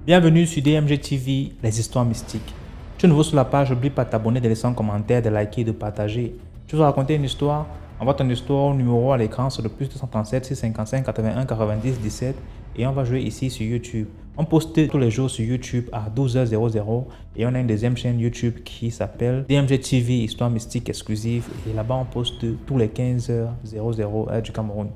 Bienvenue sur DMG TV, les histoires mystiques. Tu es nouveau sur la page, n'oublie pas de t'abonner, de laisser un commentaire, de liker et de partager. Tu veux raconter une histoire? Envoie ton histoire au numéro à l'écran sur le plus 237 655 81 90 17 et on va jouer ici sur YouTube. On poste tous les jours sur YouTube à 12h00 et on a une deuxième chaîne YouTube qui s'appelle DMG TV, histoire mystique exclusive, et là-bas on poste tous les 15h00 heure du Cameroun.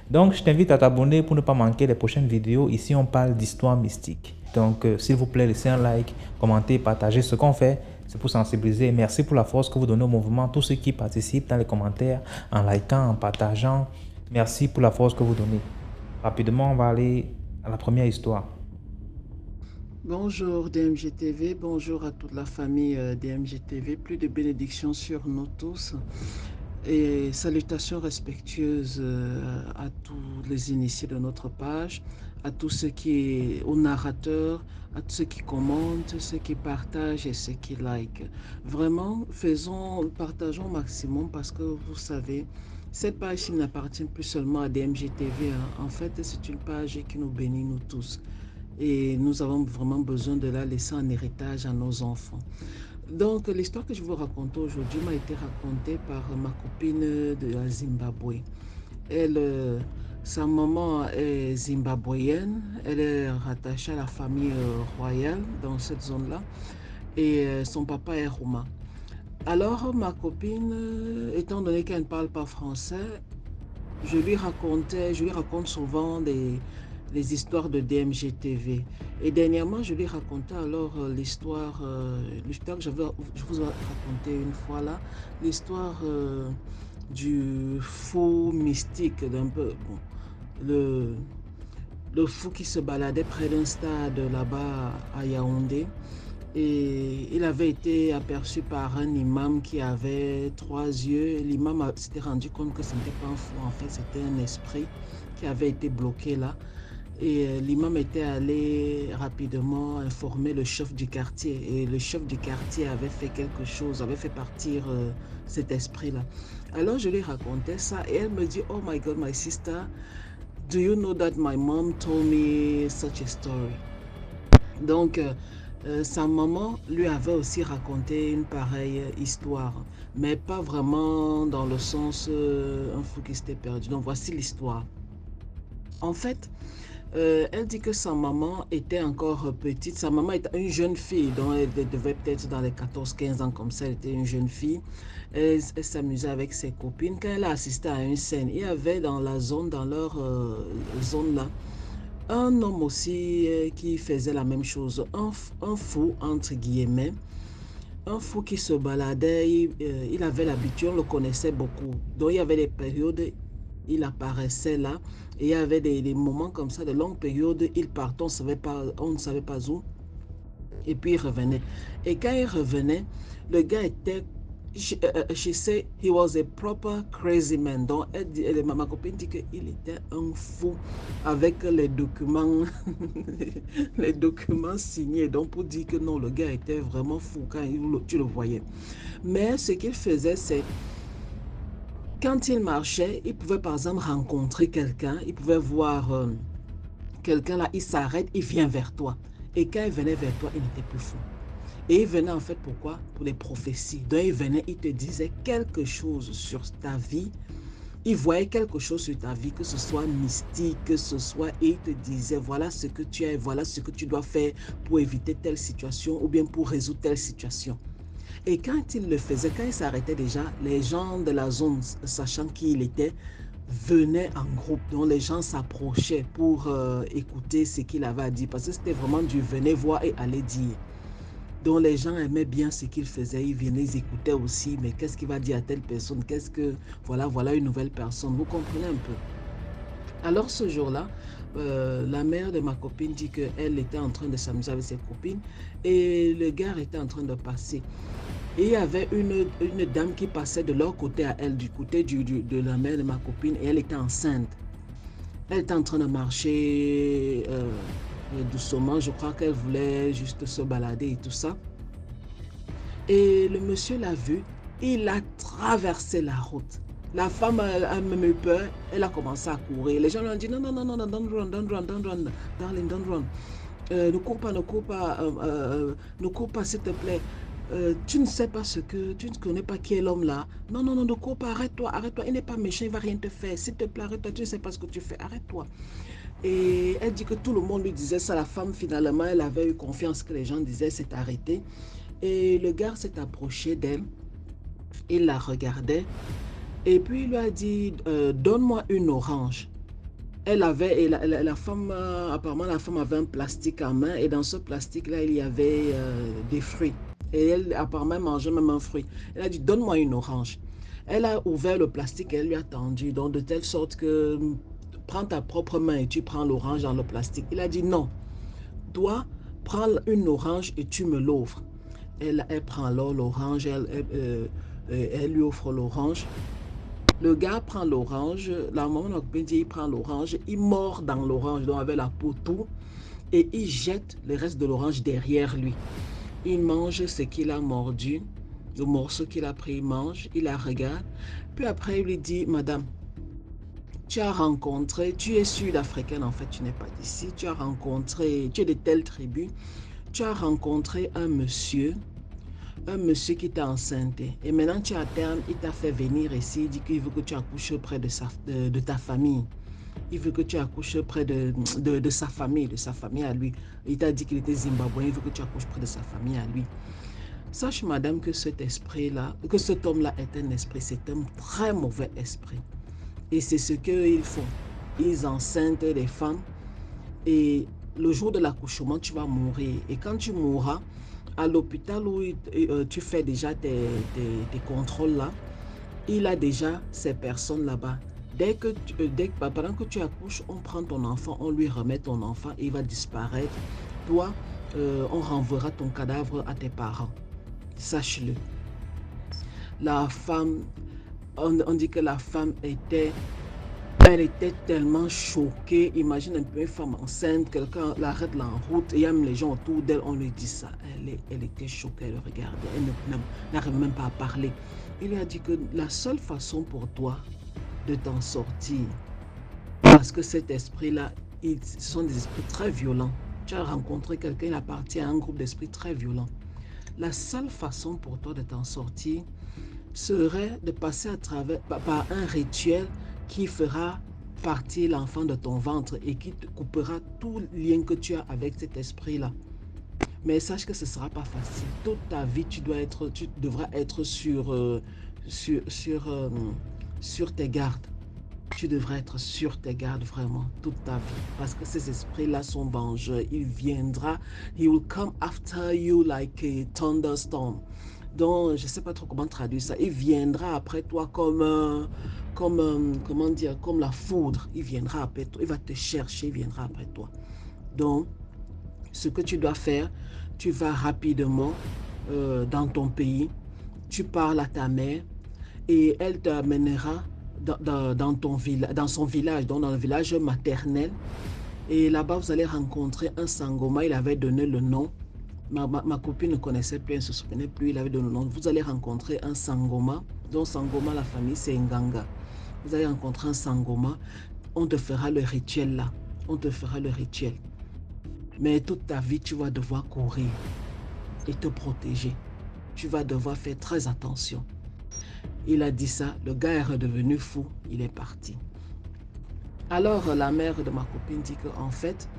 Donc je t'invite à t'abonner pour ne pas manquer les prochaines vidéos. Ici on parle d'histoire mystique. Donc s'il vous plaît, laissez un like, commentez, partagez. Ce qu'on fait, c'est pour sensibiliser. Merci pour la force que vous donnez au mouvement, tous ceux qui participent dans les commentaires, en likant, en partageant. Merci pour la force que vous donnez. Rapidement, on va aller à la première histoire. Bonjour DMG TV, bonjour à toute la famille DMG TV, plus de bénédictions sur nous tous et salutations respectueuses à tous les initiés de notre page, à tous ceux qui, aux narrateurs, à tous ceux qui commentent, ceux qui partagent et ceux qui like. Vraiment, partageons au maximum parce que vous savez, cette page n'appartient plus seulement à DMG TV. En fait, c'est une page qui nous bénit nous tous. Et nous avons vraiment besoin de la laisser en héritage à nos enfants. Donc, l'histoire que je vais vous raconter aujourd'hui m'a été racontée par ma copine de la Zimbabwe. Sa maman est zimbabwéenne, elle est rattachée à la famille royale dans cette zone-là, et son papa est roumain. Alors, ma copine, étant donné qu'elle ne parle pas français, je lui raconte souvent les histoires de DMG TV. Et dernièrement, je lui racontais alors l'histoire que je vous ai raconté une fois là, l'histoire du fou mystique, d'un peu, le fou qui se baladait près d'un stade là-bas à Yaoundé. Et il avait été aperçu par un imam qui avait 3 yeux. L'imam s'était rendu compte que ce n'était pas un fou, en fait, c'était un esprit qui avait été bloqué là. Et l'imam était allé rapidement informer le chef du quartier. Et le chef du quartier avait fait quelque chose, avait fait partir cet esprit-là. Alors je lui racontais ça et elle me dit, "Oh my God, my sister, do you know that my mom told me such a story?" Donc, sa maman lui avait aussi raconté une pareille histoire, mais pas vraiment dans le sens un fou qui s'était perdu. Donc, voici l'histoire. En fait, elle dit que sa maman était encore petite. Sa maman était une jeune fille, donc elle devait peut-être dans les 14-15 ans comme ça, elle était une jeune fille. Elle s'amusait avec ses copines. Quand elle a assisté à une scène, il y avait dans leur zone là, un homme aussi qui faisait la même chose, un fou entre guillemets, un fou qui se baladait, il avait l'habitude, on le connaissait beaucoup. Donc il y avait des périodes, il apparaissait là, et il y avait des moments comme ça, de longues périodes, il partait, on ne savait pas où, et puis il revenait. Et quand il revenait, le gars était, she said he was a proper crazy man. Donc ma copine dit qu'il était un fou avec les documents, les documents signés. Donc pour dire que non, le gars était vraiment fou quand tu le voyais. Mais ce qu'il faisait, c'est quand il marchait, il pouvait par exemple rencontrer quelqu'un, il pouvait voir quelqu'un là, il s'arrête, il vient vers toi. Et quand il venait vers toi, il n'était plus fou. Et il venait en fait pourquoi? Pour les prophéties. Donc il venait, il te disait quelque chose sur ta vie. Il voyait quelque chose sur ta vie, que ce soit mystique, que ce soit, et il te disait voilà ce que tu as, voilà ce que tu dois faire pour éviter telle situation ou bien pour résoudre telle situation. Et quand il le faisait, quand il s'arrêtait déjà, les gens de la zone, sachant qui il était, venaient en groupe. Donc les gens s'approchaient pour écouter ce qu'il avait à dire. Parce que c'était vraiment du venez voir et allez dire. Donc les gens aimaient bien ce qu'il faisait, ils venaient, ils écoutaient aussi, mais qu'est-ce qu'il va dire à telle personne, voilà une nouvelle personne, vous comprenez un peu. Alors ce jour-là, la mère de ma copine dit qu'elle était en train de s'amuser avec ses copines et le gars était en train de passer. Et il y avait une dame qui passait de leur côté à elle, du côté de la mère de ma copine, et elle était enceinte. Elle était en train de marcher doucement, je crois qu'elle voulait juste se balader et tout ça. Et le monsieur l'a vu, il a traversé la route. La femme a même eu peur, elle a commencé à courir. Les gens lui ont dit non, non, non, non, non, don't run, don't run, don't run, darling, don't run. Ne cours pas, ne cours pas, ne cours pas, s'il te plaît. Tu ne sais pas tu ne connais pas qui est l'homme là. Non, non, non, ne cours pas, arrête-toi, arrête-toi. Il n'est pas méchant, il ne va rien te faire. S'il te plaît, arrête-toi, tu ne sais pas ce que tu fais, arrête-toi. Et elle dit que tout le monde lui disait ça. La femme, finalement, elle avait eu confiance que les gens disaient, s'est arrêtée. Et le gars s'est approché d'elle. Il la regardait. Et puis il lui a dit, donne-moi une orange. Elle avait, et la femme, apparemment la femme avait un plastique en main et dans ce plastique-là, il y avait des fruits. Et elle, apparemment, mangeait même un fruit. Elle a dit, donne-moi une orange. Elle a ouvert le plastique et elle lui a tendu, donc de telle sorte que prends ta propre main et tu prends l'orange dans le plastique. Il a dit, non, toi, prends une orange et tu me l'ouvres. Elle prend alors l'orange, elle lui offre l'orange. Le gars prend l'orange, la maman il prend l'orange, il mord dans l'orange, donc avec la peau tout, et il jette le reste de l'orange derrière lui. Il mange ce qu'il a mordu, le morceau qu'il a pris, il mange, il la regarde, puis après il lui dit, madame, tu as rencontré, tu es sud-africaine en fait, tu n'es pas d'ici, tu as rencontré, tu es de telle tribu, tu as rencontré un monsieur qui t'a enceinte. Et maintenant, tu es à terme, il t'a fait venir ici, il dit qu'il veut que tu accouches près de ta famille. Il veut que tu accouches près de sa famille à lui. Il t'a dit qu'il était zimbabwéen, il veut que tu accouches près de sa famille à lui. Sache, madame, que cet esprit-là, que cet homme-là est un esprit, c'est un très mauvais esprit. Et c'est ce qu'ils font. Ils enceintent les femmes et le jour de l'accouchement, tu vas mourir. Et quand tu mourras, à l'hôpital où tu fais déjà tes contrôles là, il a déjà ces personnes là-bas. Pendant que tu accouches, on prend ton enfant, on lui remet ton enfant, il va disparaître. Toi, on renverra ton cadavre à tes parents. Sache-le. La femme, on dit que la femme elle était tellement choquée. Imagine un peu une femme enceinte, quelqu'un l'arrête là en route, et même les gens autour d'elle, on lui dit ça. Elle était choquée, elle regardait, elle n'arrive même pas à parler. Il lui a dit que la seule façon pour toi de t'en sortir, parce que cet esprit-là, ce sont des esprits très violents. Tu as rencontré quelqu'un, il appartient à un groupe d'esprits très violents. La seule façon pour toi de t'en sortir serait de passer à travers, par un rituel qui fera partir l'enfant de ton ventre et qui te coupera tout lien que tu as avec cet esprit-là. Mais sache que ce ne sera pas facile. Toute ta vie, tu devras être sur tes gardes. Tu devrais être sur tes gardes vraiment toute ta vie. Parce que ces esprits-là sont vengeurs. Il viendra, he will come after you like a thunderstorm. Donc, je ne sais pas trop comment traduire ça. Il viendra après toi comment dire, comme la foudre. Il viendra après toi. Il va te chercher, il viendra après toi. Donc, ce que tu dois faire, tu vas rapidement dans ton pays. Tu parles à ta mère et elle t'amènera dans son village, donc dans le village maternel. Et là-bas, vous allez rencontrer un sangoma. Il avait donné le nom. Ma copine ne connaissait plus, elle ne se souvenait plus, il avait donné le nom. Vous allez rencontrer un sangoma. Donc sangoma, la famille, c'est Nganga. Vous allez rencontrer un sangoma. On te fera le rituel là. On te fera le rituel. Mais toute ta vie, tu vas devoir courir et te protéger. Tu vas devoir faire très attention. Il a dit ça, le gars est redevenu fou, il est parti. Alors la mère de ma copine dit qu'en fait,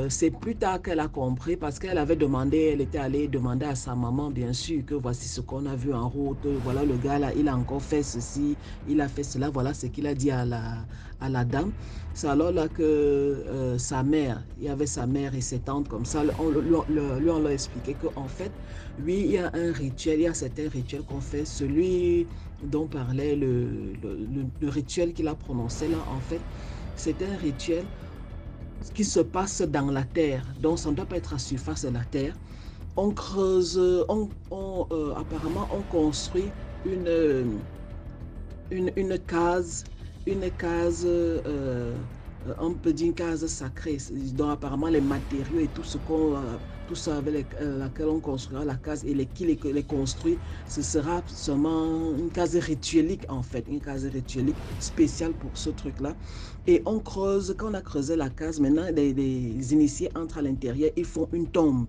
c'est plus tard qu'elle a compris parce qu'elle avait demandé, elle était allée demander à sa maman, bien sûr, que voici ce qu'on a vu en route, voilà le gars là, il a encore fait ceci, il a fait cela, voilà ce qu'il a dit à la dame. C'est alors là que sa mère, il y avait sa mère et ses tantes comme ça, on leur expliqué qu'en fait, lui, il y a un rituel, il y a certains rituels qu'on fait, celui dont parlait le rituel qu'il a prononcé là, en fait, c'est un rituel qui se passe dans la terre. Donc, ça ne doit pas être à la surface de la terre. On creuse, apparemment, on construit une case, on peut dire une case sacrée. Donc, apparemment, les matériaux et tout ce qu'on tout ça avec laquelle on construira la case et qui les construit, ce sera seulement une case rituelique en fait, une case rituelique spéciale pour ce truc-là. Et on creuse, quand on a creusé la case, maintenant les initiés entrent à l'intérieur, ils font une tombe.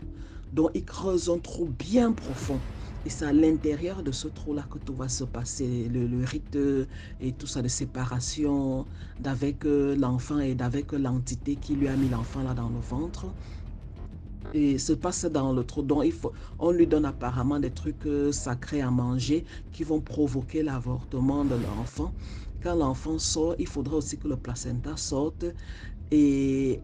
Donc ils creusent un trou bien profond. Et c'est à l'intérieur de ce trou-là que tout va se passer, le rite et tout ça de séparation d'avec l'enfant et d'avec l'entité qui lui a mis l'enfant là dans le ventre. Et se passe dans le trou. Donc, on lui donne apparemment des trucs sacrés à manger qui vont provoquer l'avortement de l'enfant. Quand l'enfant sort, il faudra aussi que le placenta sorte et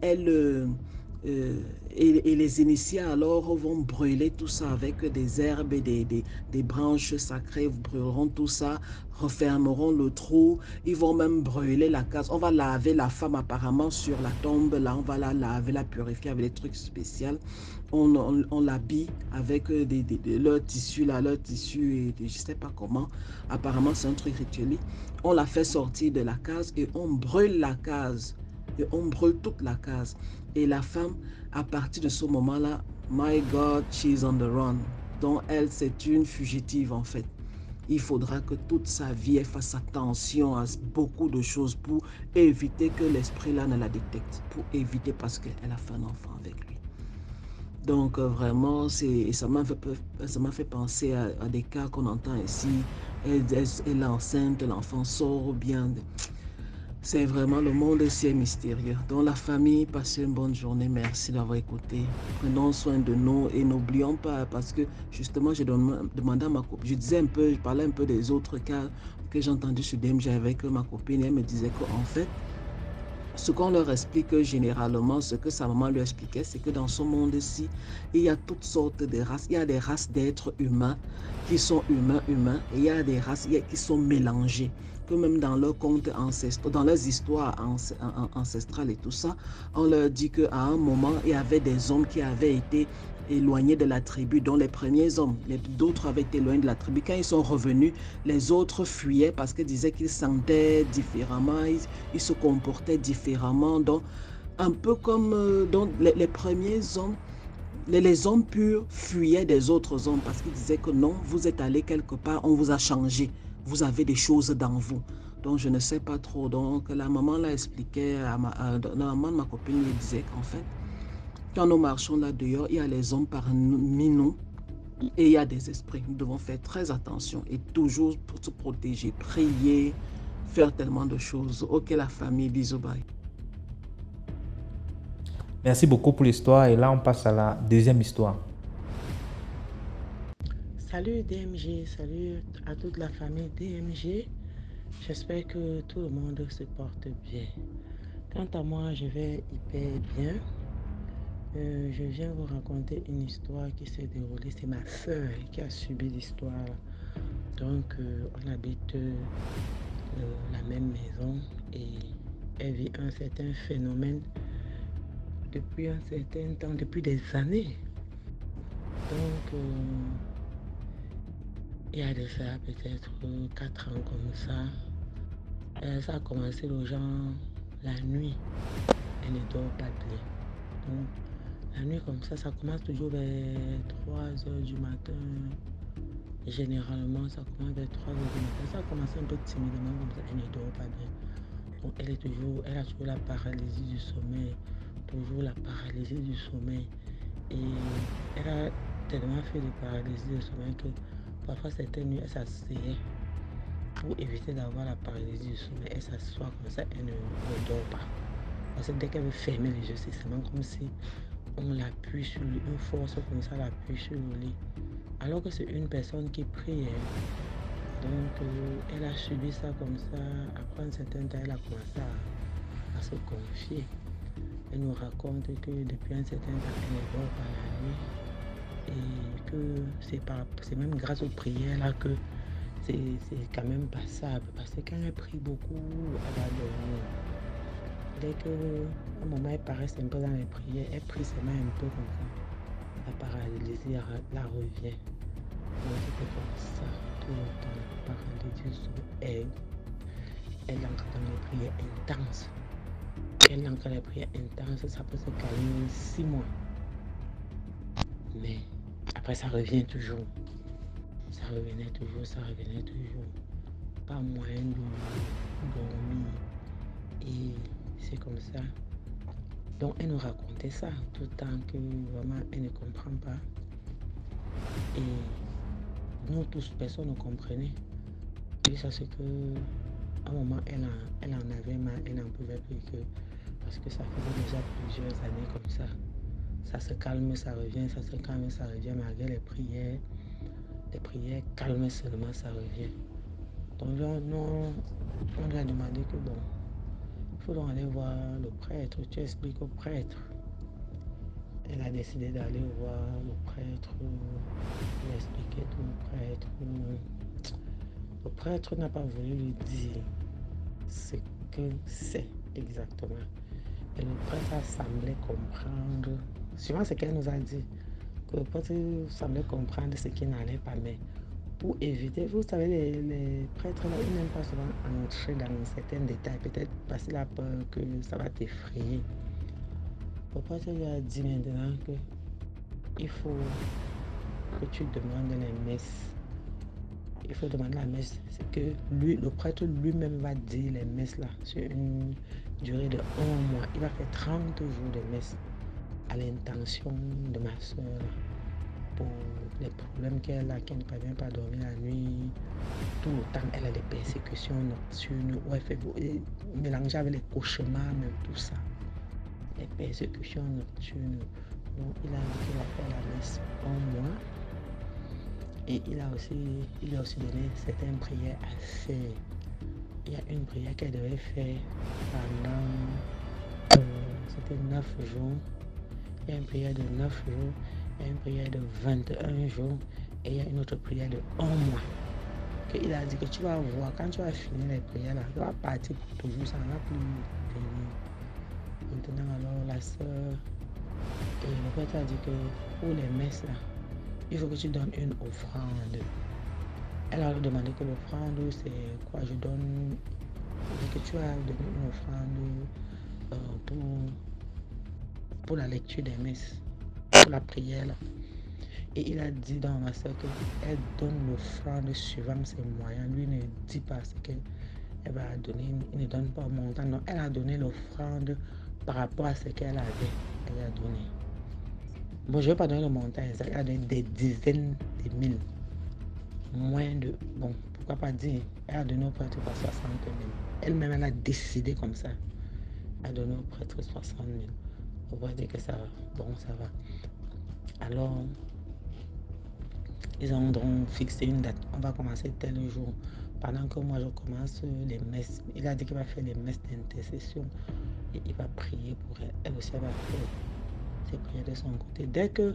et les initiés alors vont brûler tout ça avec des herbes et des branches sacrées, brûleront tout ça, refermeront le trou, ils vont même brûler la case. On va laver la femme apparemment sur la tombe, là on va la laver, la purifier avec des trucs spéciaux. On l'habille avec leur tissu là, leur tissu, et je sais pas comment, apparemment c'est un truc rituel. On la fait sortir de la case et on brûle la case. Et on brûle toute la case. Et la femme, à partir de ce moment-là, my God, she's on the run. Donc elle, c'est une fugitive en fait. Il faudra que toute sa vie, elle fasse attention à beaucoup de choses pour éviter que l'esprit-là ne la détecte. Pour éviter parce qu'elle a fait un enfant avec lui. Donc vraiment, ça m'a fait penser à des cas qu'on entend ici. Elle est enceinte, l'enfant sort bien. C'est vraiment le monde si est mystérieux. Donc la famille, passez une bonne journée. Merci d'avoir écouté. Prenons soin de nous et n'oublions pas parce que justement, je demandais à ma copine, je parlais un peu des autres cas que j'ai entendus sur DMG avec ma copine et elle me disait qu'en fait, ce qu'on leur explique généralement, ce que sa maman lui expliquait, c'est que dans ce monde-ci, il y a toutes sortes de races. Il y a des races d'êtres humains qui sont humains, et il y a des races qui sont mélangées. Que même dans leurs contes ancestraux, dans leurs histoires ancestrales et tout ça, on leur dit qu'à un moment, il y avait des hommes qui avaient été éloignés de la tribu, dont les premiers hommes, d'autres avaient été éloignés de la tribu. Quand ils sont revenus, les autres fuyaient parce qu'ils disaient qu'ils sentaient différemment, ils se comportaient différemment. Donc, un peu comme donc les premiers hommes, les hommes purs fuyaient des autres hommes parce qu'ils disaient que non, vous êtes allé quelque part, on vous a changé, vous avez des choses dans vous. Donc, je ne sais pas trop. Donc, la maman l'a expliqué, la maman de ma copine lui disait qu'en fait, quand nous marchons là dehors, il y a les hommes parmi nous et il y a des esprits. Nous devons faire très attention et toujours pour se protéger, prier, faire tellement de choses. Ok, la famille, bisous, bye. Merci beaucoup pour l'histoire et là on passe à la deuxième histoire. Salut DMG, salut à toute la famille DMG. J'espère que tout le monde se porte bien. Quant à moi, je vais hyper bien. Je viens vous raconter une histoire qui s'est déroulée. C'est ma soeur qui a subi l'histoire. Donc, on habite la même maison et elle vit un certain phénomène depuis un certain temps, depuis des années. Donc, il y a de ça peut-être 4 ans comme ça. Ça a commencé aux gens la nuit. Elle ne dort pas bien. Donc, la nuit comme ça commence toujours vers 3 heures du matin. Généralement, ça commence vers 3 heures du matin. Ça a commencé un peu timidement comme ça. Elle ne dort pas bien. Donc, elle a toujours la paralysie du sommeil. Toujours la paralysie du sommeil. Et elle a tellement fait de paralysie du sommeil que parfois certaines nuits, elle s'asseyait pour éviter d'avoir la paralysie du sommeil. Elle s'assoit comme ça, elle ne dort pas. Parce que dès qu'elle veut fermer les yeux, c'est seulement comme si on l'appuie sur lui, une force comme ça l'appuie sur le lit. Alors que c'est une personne qui prie. Donc elle a subi ça comme ça. Après un certain temps, elle a commencé à se confier. Elle nous raconte que depuis un certain temps, elle ne dort pas la nuit. Et que c'est même grâce aux prières là que c'est quand même passable. Parce que quand elle prie beaucoup, elle va dormir. Dès qu'à un moment elle paraisse un peu dans les prières, elle prie seulement un peu comme ça. La paralysie la revient. Donc c'était comme ça tout le temps. La paralysie elle entre dans les prières intenses. Elle entre dans les prières intenses, ça peut se calmer 6 mois. Mais après, ça revient toujours. Ça revenait toujours. Pas moyen de dormir. Et c'est comme ça. Donc, elle nous racontait ça tout le temps que vraiment, elle ne comprend pas. Et nous tous, personne ne comprenait. Et ça, c'est que à un moment, elle en avait marre, elle n'en pouvait plus parce que ça faisait déjà plusieurs années comme ça. Ça se calme, ça revient, ça se calme, ça revient, malgré les prières calmes seulement, ça revient. Donc, on lui a demandé que bon, il faut donc aller voir le prêtre, tu expliques au prêtre. Elle a décidé d'aller voir le prêtre, lui expliquer tout au prêtre. Le prêtre n'a pas voulu lui dire ce que c'est exactement. Et le prêtre a semblé comprendre, suivant ce qu'elle nous a dit, que le prêtre semblait comprendre ce qui n'allait pas, mais pour éviter, vous savez, les prêtres là, ils n'aiment pas souvent entrer dans certains détails, peut-être parce qu'il a peur que ça va t'effrayer. Le prêtre lui a dit maintenant que il faut que tu demandes les messes. Il faut demander la messe. C'est que lui, le prêtre lui-même va dire les messes là sur une durée de 1 mois. Il va faire 30 jours de messe à l'intention de ma soeur pour les problèmes qu'elle a, qu'elle ne parvient pas à dormir la nuit. Tout le temps, elle a des persécutions nocturnes où elle fait mélanger avec les cauchemars, même tout ça. Les persécutions nocturnes. Donc, il a dit qu'il va faire la messe 1 mois. Et il a aussi donné certaines prières à faire. Il y a une prière qu'elle devait faire pendant c'était 9 jours. Il y a une prière de 9 jours, il y a une prière de 21 jours et il y a une autre prière de 1 mois. Il a dit que tu vas voir, quand tu vas finir les prières là, tu vas partir pour toujours, ça ne va plus venir. Maintenant alors la soeur et le prêtre a dit que pour les messes là, il faut que tu donnes une offrande. Elle a demandé que l'offrande c'est quoi? Je donne que tu as donné une offrande pour la lecture des messes, pour la prière là. Et il a dit dans ma soeur qu'elle donne l'offrande suivant ses moyens. Lui ne dit pas ce qu'elle va donner, il ne donne pas un montant. Non, elle a donné l'offrande par rapport à ce qu'elle avait. Elle a donné. Bon, je ne vais pas donner le montant exact, elle a donné des dizaines de mille. Moins de, bon, pourquoi pas dire, elle a donné au prêtre 60 000. Elle-même, elle a décidé comme ça. Elle a donné au prêtre 60 000. On va dire que ça va. Bon, ça va. Alors, ils ont donc fixé une date. On va commencer tel jour. Pendant que moi, je commence les messes. Il a dit qu'il va faire les messes d'intercession. Et il va prier pour elle. Elle aussi, elle va faire ses prières de son côté. Dès que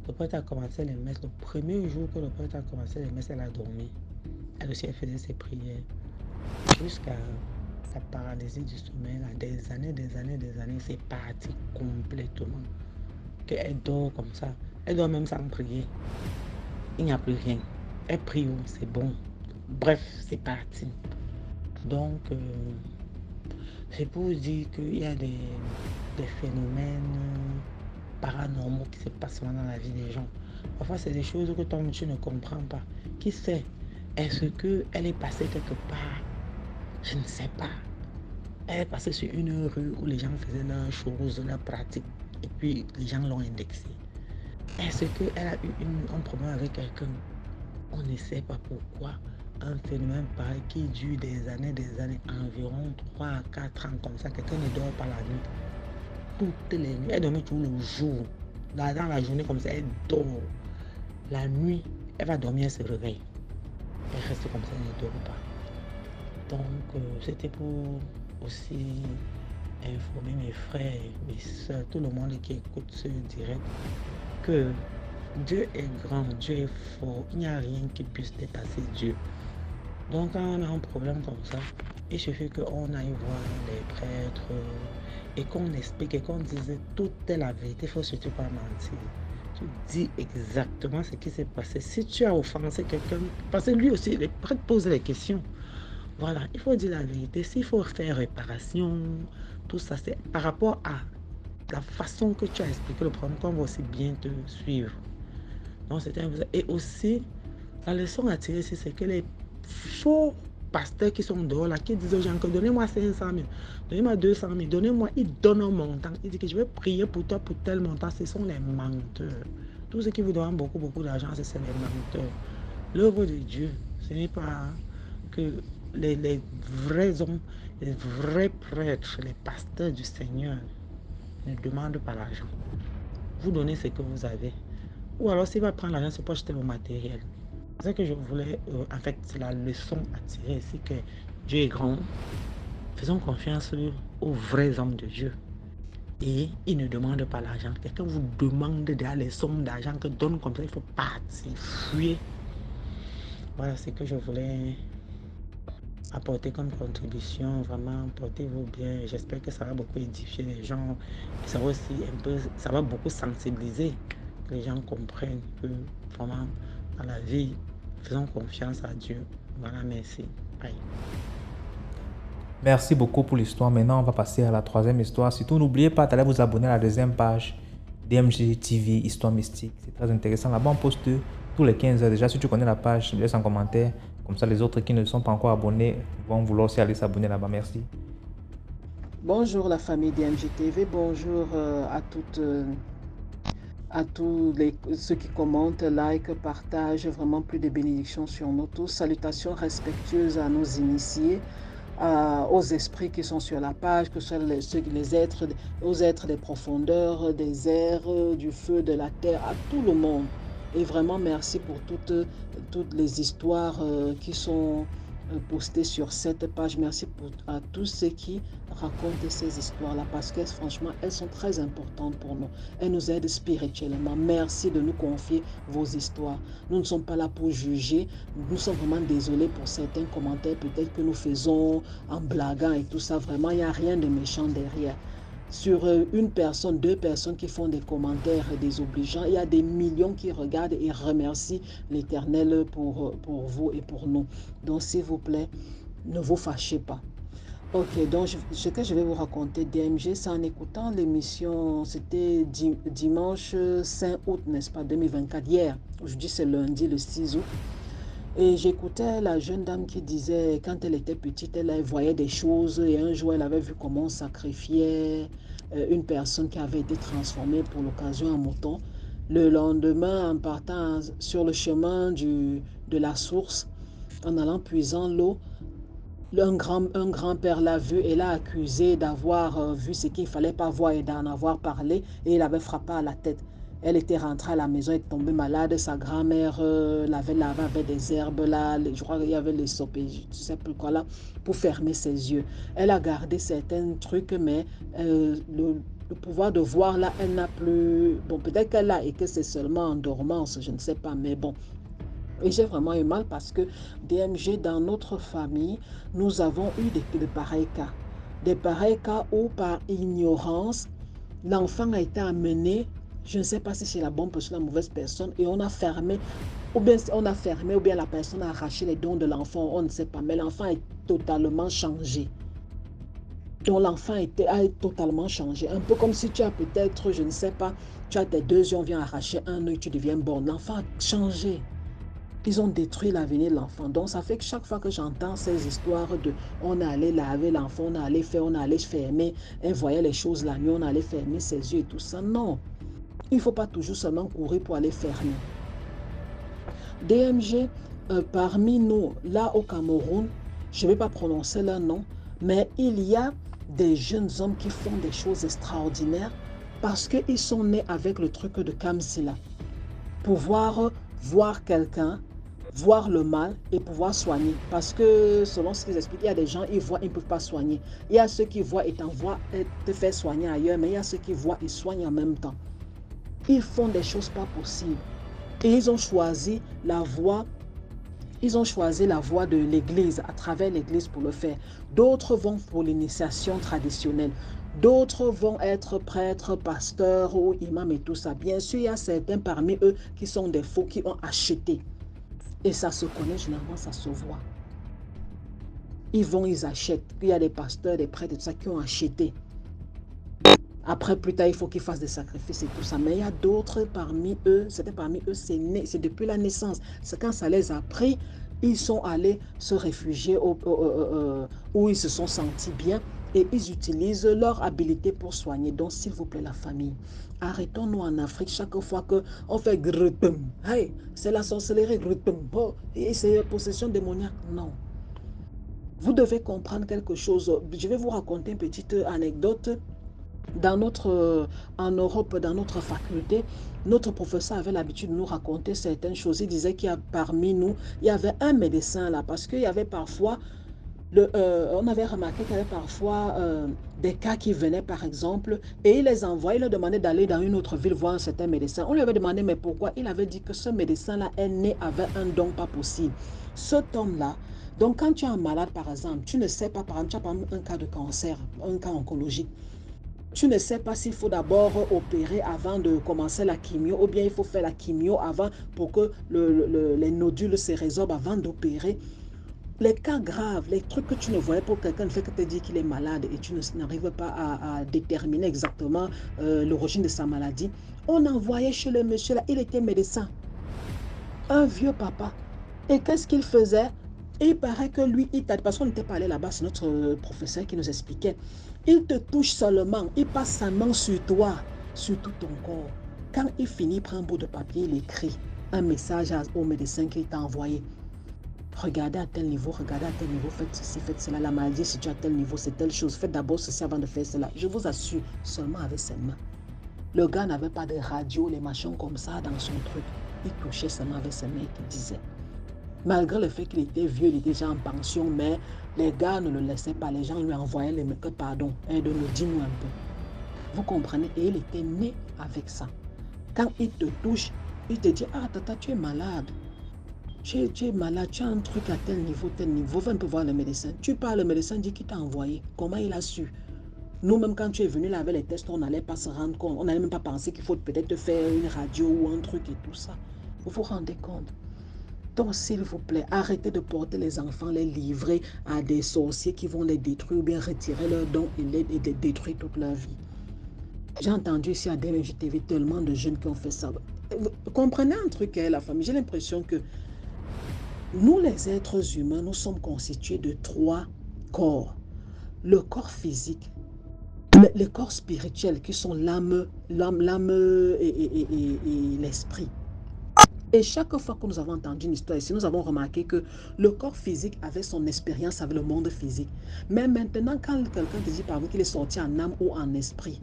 le prêtre a commencé les messes, le premier jour que le prêtre a commencé les messes, elle a dormi. Elle aussi, elle faisait ses prières. Jusqu'à sa paralysie du sommeil, là, des années, c'est parti complètement. Qu'elle dort comme ça. Elle dort même sans prier. Il n'y a plus rien. Elle prie, c'est bon. Bref, c'est parti. Donc, c'est pour dire qu'il y a des phénomènes paranormaux qui se passent dans la vie des gens. Parfois, c'est des choses que toi, tu ne comprends pas. Qui sait? Est-ce qu'elle est passée quelque part? Je ne sais pas. Elle est passée sur une rue où les gens faisaient leurs choses, leurs pratiques, et puis les gens l'ont indexée. Est-ce qu'elle a eu un problème avec quelqu'un? On ne sait pas pourquoi. Un phénomène pareil qui dure des années, environ 3 à 4 ans comme ça. Quelqu'un ne dort pas la nuit. Toutes les nuits, elle dormait tout le jour. Dans la journée comme ça, elle dort. La nuit, elle va dormir, elle se réveille. Elle reste comme ça, elle ne dort pas. Donc, c'était pour aussi informer mes frères, mes soeurs, tout le monde qui écoute ce direct, que Dieu est grand, Dieu est fort, il n'y a rien qui puisse dépasser Dieu. Donc quand on a un problème comme ça, il suffit qu'on aille voir les prêtres et qu'on explique et qu'on dise toute la vérité, il ne faut surtout pas mentir. Tu dis exactement ce qui s'est passé. Si tu as offensé quelqu'un, parce que lui aussi, les prêtres posent les questions. Voilà, il faut dire la vérité. S'il faut faire réparation, tout ça, c'est par rapport à la façon que tu as expliqué le problème qu'on va aussi bien te suivre. Donc, et aussi, la leçon à tirer ici, c'est que les faux pasteurs qui sont dehors là, qui disent aux gens que donnez-moi 500 000, donnez-moi 200 000, donnez-moi, ils donnent un montant. Ils disent que je vais prier pour toi pour tel montant. Ce sont les menteurs. Tous ceux qui vous donnent beaucoup d'argent, c'est les menteurs. L'œuvre de Dieu, ce n'est pas que les vrais hommes, les vrais prêtres, les pasteurs du Seigneur ne demandent pas l'argent. Vous donnez ce que vous avez. Ou alors, s'il va prendre l'argent, c'est pour acheter le matériel. C'est ce que je voulais, en fait, c'est la leçon à tirer ici, que Dieu est grand. Faisons confiance aux vrais hommes de Dieu. Et ils ne demandent pas l'argent. Quelqu'un vous demande déjà les sommes d'argent que donne comme ça, il faut partir, fuir. Voilà ce que je voulais apporter comme contribution. Vraiment, portez-vous bien. J'espère que ça va beaucoup édifier les gens. Et ça va aussi ça va beaucoup sensibiliser. Que les gens comprennent que vraiment, dans la vie, faisons confiance à Dieu. Voilà, merci. Bye. Merci beaucoup pour l'histoire. Maintenant, on va passer à la troisième histoire. Surtout, n'oubliez pas d'aller vous abonner à la deuxième page DMG TV Histoire Mystique. C'est très intéressant. Là-bas, on poste tous les 15 heures. Déjà, si tu connais la page, laisse un commentaire. Comme ça, les autres qui ne sont pas encore abonnés vont vouloir aussi aller s'abonner là-bas. Merci. Bonjour la famille DMG TV. Bonjour à tous ceux qui commentent, like, partagent. Vraiment plus de bénédictions sur nous tous. Salutations respectueuses à nos initiés, aux esprits qui sont sur la page, que ce soit les êtres, aux êtres des profondeurs, des airs, du feu, de la terre, à tout le monde. Et vraiment merci pour toutes les histoires qui sont postées sur cette page. Merci à tous ceux qui racontent ces histoires-là, parce que franchement, elles sont très importantes pour nous. Elles nous aident spirituellement. Merci de nous confier vos histoires. Nous ne sommes pas là pour juger. Nous sommes vraiment désolés pour certains commentaires peut-être que nous faisons en blaguant et tout ça. Vraiment, il n'y a rien de méchant derrière. Sur une personne, deux personnes qui font des commentaires désobligeants, il y a des millions qui regardent et remercient l'Éternel pour vous et pour nous. Donc, s'il vous plaît, ne vous fâchez pas. Ok, donc ce que je vais vous raconter, DMG, c'est en écoutant l'émission, c'était dimanche 5 août, n'est-ce pas, 2024, hier. Aujourd'hui, c'est lundi, le 6 août. Et j'écoutais la jeune dame qui disait, quand elle était petite, elle voyait des choses et un jour, elle avait vu comment on sacrifiait une personne qui avait été transformée pour l'occasion en mouton. Le lendemain, en partant sur le chemin de la source, en allant puisant l'eau, un grand-père l'a vu et l'a accusé d'avoir vu ce qu'il ne fallait pas voir et d'en avoir parlé, et il avait frappé à la tête. Elle était rentrée à la maison, elle est tombée malade. Sa grand-mère l'avait lavé avec des herbes là, je crois qu'il y avait les sopés, je ne sais plus quoi là, pour fermer ses yeux. Elle a gardé certains trucs, mais le pouvoir de voir là, elle n'a plus. Bon, peut-être qu'elle a et que c'est seulement en dormance, je ne sais pas, mais bon. Et j'ai vraiment eu mal parce que DMG, dans notre famille, nous avons eu de pareils cas. Des pareils cas où, par ignorance, l'enfant a été amené, je ne sais pas si c'est la bonne personne ou la mauvaise personne, et on a fermé, ou bien la personne a arraché les dons de l'enfant, on ne sait pas, mais l'enfant est totalement changé. Donc l'enfant a totalement changé. Un peu comme si tu as peut-être, je ne sais pas, tu as tes deux yeux, on vient arracher un œil, tu deviens bon. L'enfant a changé. Ils ont détruit l'avenir de l'enfant. Donc, ça fait que chaque fois que j'entends ces histoires de on allait laver l'enfant, on allait fermer, elle voyait les choses la nuit, on allait fermer ses yeux et tout ça. Non, il ne faut pas toujours seulement courir pour aller fermer. DMG, parmi nous, là au Cameroun, je ne vais pas prononcer leur nom, mais il y a des jeunes hommes qui font des choses extraordinaires parce qu'ils sont nés avec le truc de Kamsila. Pouvoir voir quelqu'un, voir le mal et pouvoir soigner. Parce que selon ce qu'ils expliquent, il y a des gens, ils voient, ils ne peuvent pas soigner. Il y a ceux qui voient et t'envoient te faire soigner ailleurs, mais il y a ceux qui voient et soignent en même temps. Ils font des choses pas possibles. Et ils ont choisi la voie. Ils ont choisi la voie de l'église, à travers l'église pour le faire. D'autres vont pour l'initiation traditionnelle. D'autres vont être prêtres, pasteurs ou imams et tout ça. Bien sûr, il y a certains parmi eux qui sont des faux, qui ont acheté. Et ça se connaît, généralement, ça se voit. Ils vont, ils achètent. Il y a des pasteurs, des prêtres et tout ça qui ont acheté. Après, plus tard, il faut qu'ils fassent des sacrifices et tout ça. Mais il y a d'autres parmi eux, c'était parmi eux, c'est depuis la naissance. C'est quand ça les a pris, ils sont allés se réfugier où ils se sont sentis bien et ils utilisent leur habilité pour soigner. Donc, s'il vous plaît, la famille, arrêtons-nous en Afrique chaque fois qu'on fait gruttum. Hey, c'est la sorcellerie, gruttum. Oh, et c'est possession démoniaque. Non. Vous devez comprendre quelque chose. Je vais vous raconter une petite anecdote. En Europe, dans notre faculté, notre professeur avait l'habitude de nous raconter certaines choses. Il disait qu'il y a parmi nous, il y avait un médecin là, parce qu'il y avait parfois, on avait remarqué qu'il y avait parfois des cas qui venaient par exemple, et il les envoyait, il leur demandait d'aller dans une autre ville voir un certain médecin. On lui avait demandé mais pourquoi? Il avait dit que ce médecin-là est né avec un don pas possible. Cet homme-là, donc quand tu es un malade par exemple, tu ne sais pas, par exemple, tu as par exemple un cas de cancer, un cas oncologique. Tu ne sais pas s'il faut d'abord opérer avant de commencer la chimio ou bien il faut faire la chimio avant pour que les nodules se résorbent avant d'opérer. Les cas graves, les trucs que tu ne voyais pour quelqu'un ne fait que te dire qu'il est malade et tu n'arrives pas à déterminer exactement l'origine de sa maladie. On envoyait chez le monsieur là, il était médecin. Un vieux papa. Et qu'est-ce qu'il faisait? Et il paraît que lui, parce qu'on n'était pas allé là-bas, c'est notre professeur qui nous expliquait. Il te touche seulement, il passe sa main sur toi, sur tout ton corps. Quand il finit, il prend un bout de papier, il écrit un message au médecin qu'il t'a envoyé. Regardez à tel niveau, faites ceci, faites cela. La maladie est située à tel niveau, c'est telle chose. Faites d'abord ceci avant de faire cela. Je vous assure, seulement avec ses mains. Le gars n'avait pas de radio, les machins comme ça dans son truc. Il touchait seulement avec ses mains et il disait. Malgré le fait qu'il était vieux, il était déjà en pension, mais les gars ne le laissaient pas. Les gens lui envoyaient les mecs, pardon, aide-nous, dis-nous un peu. Vous comprenez? Et il était né avec ça. Quand il te touche, il te dit, ah tata, tu es malade. Tu es malade, tu as un truc à tel niveau, va un peu voir le médecin. Tu parles, le médecin dit qu'il t'a envoyé. Comment il a su? Nous-mêmes, quand tu es venu là avec les tests, on n'allait pas se rendre compte. On n'allait même pas penser qu'il faut peut-être faire une radio ou un truc et tout ça. Vous vous rendez compte? Donc, s'il vous plaît, arrêtez de porter les enfants, les livrer à des sorciers qui vont les détruire ou bien retirer leurs dons et les détruire toute leur vie. J'ai entendu ici à DMJ TV tellement de jeunes qui ont fait ça. Vous comprenez un truc, la famille? J'ai l'impression que nous, les êtres humains, nous sommes constitués de 3 corps. Le corps physique, les corps spirituels qui sont l'âme et l'esprit. Et chaque fois que nous avons entendu une histoire ici, nous avons remarqué que le corps physique avait son expérience avec le monde physique. Mais maintenant, quand quelqu'un te dit par exemple qu'il est sorti en âme ou en esprit,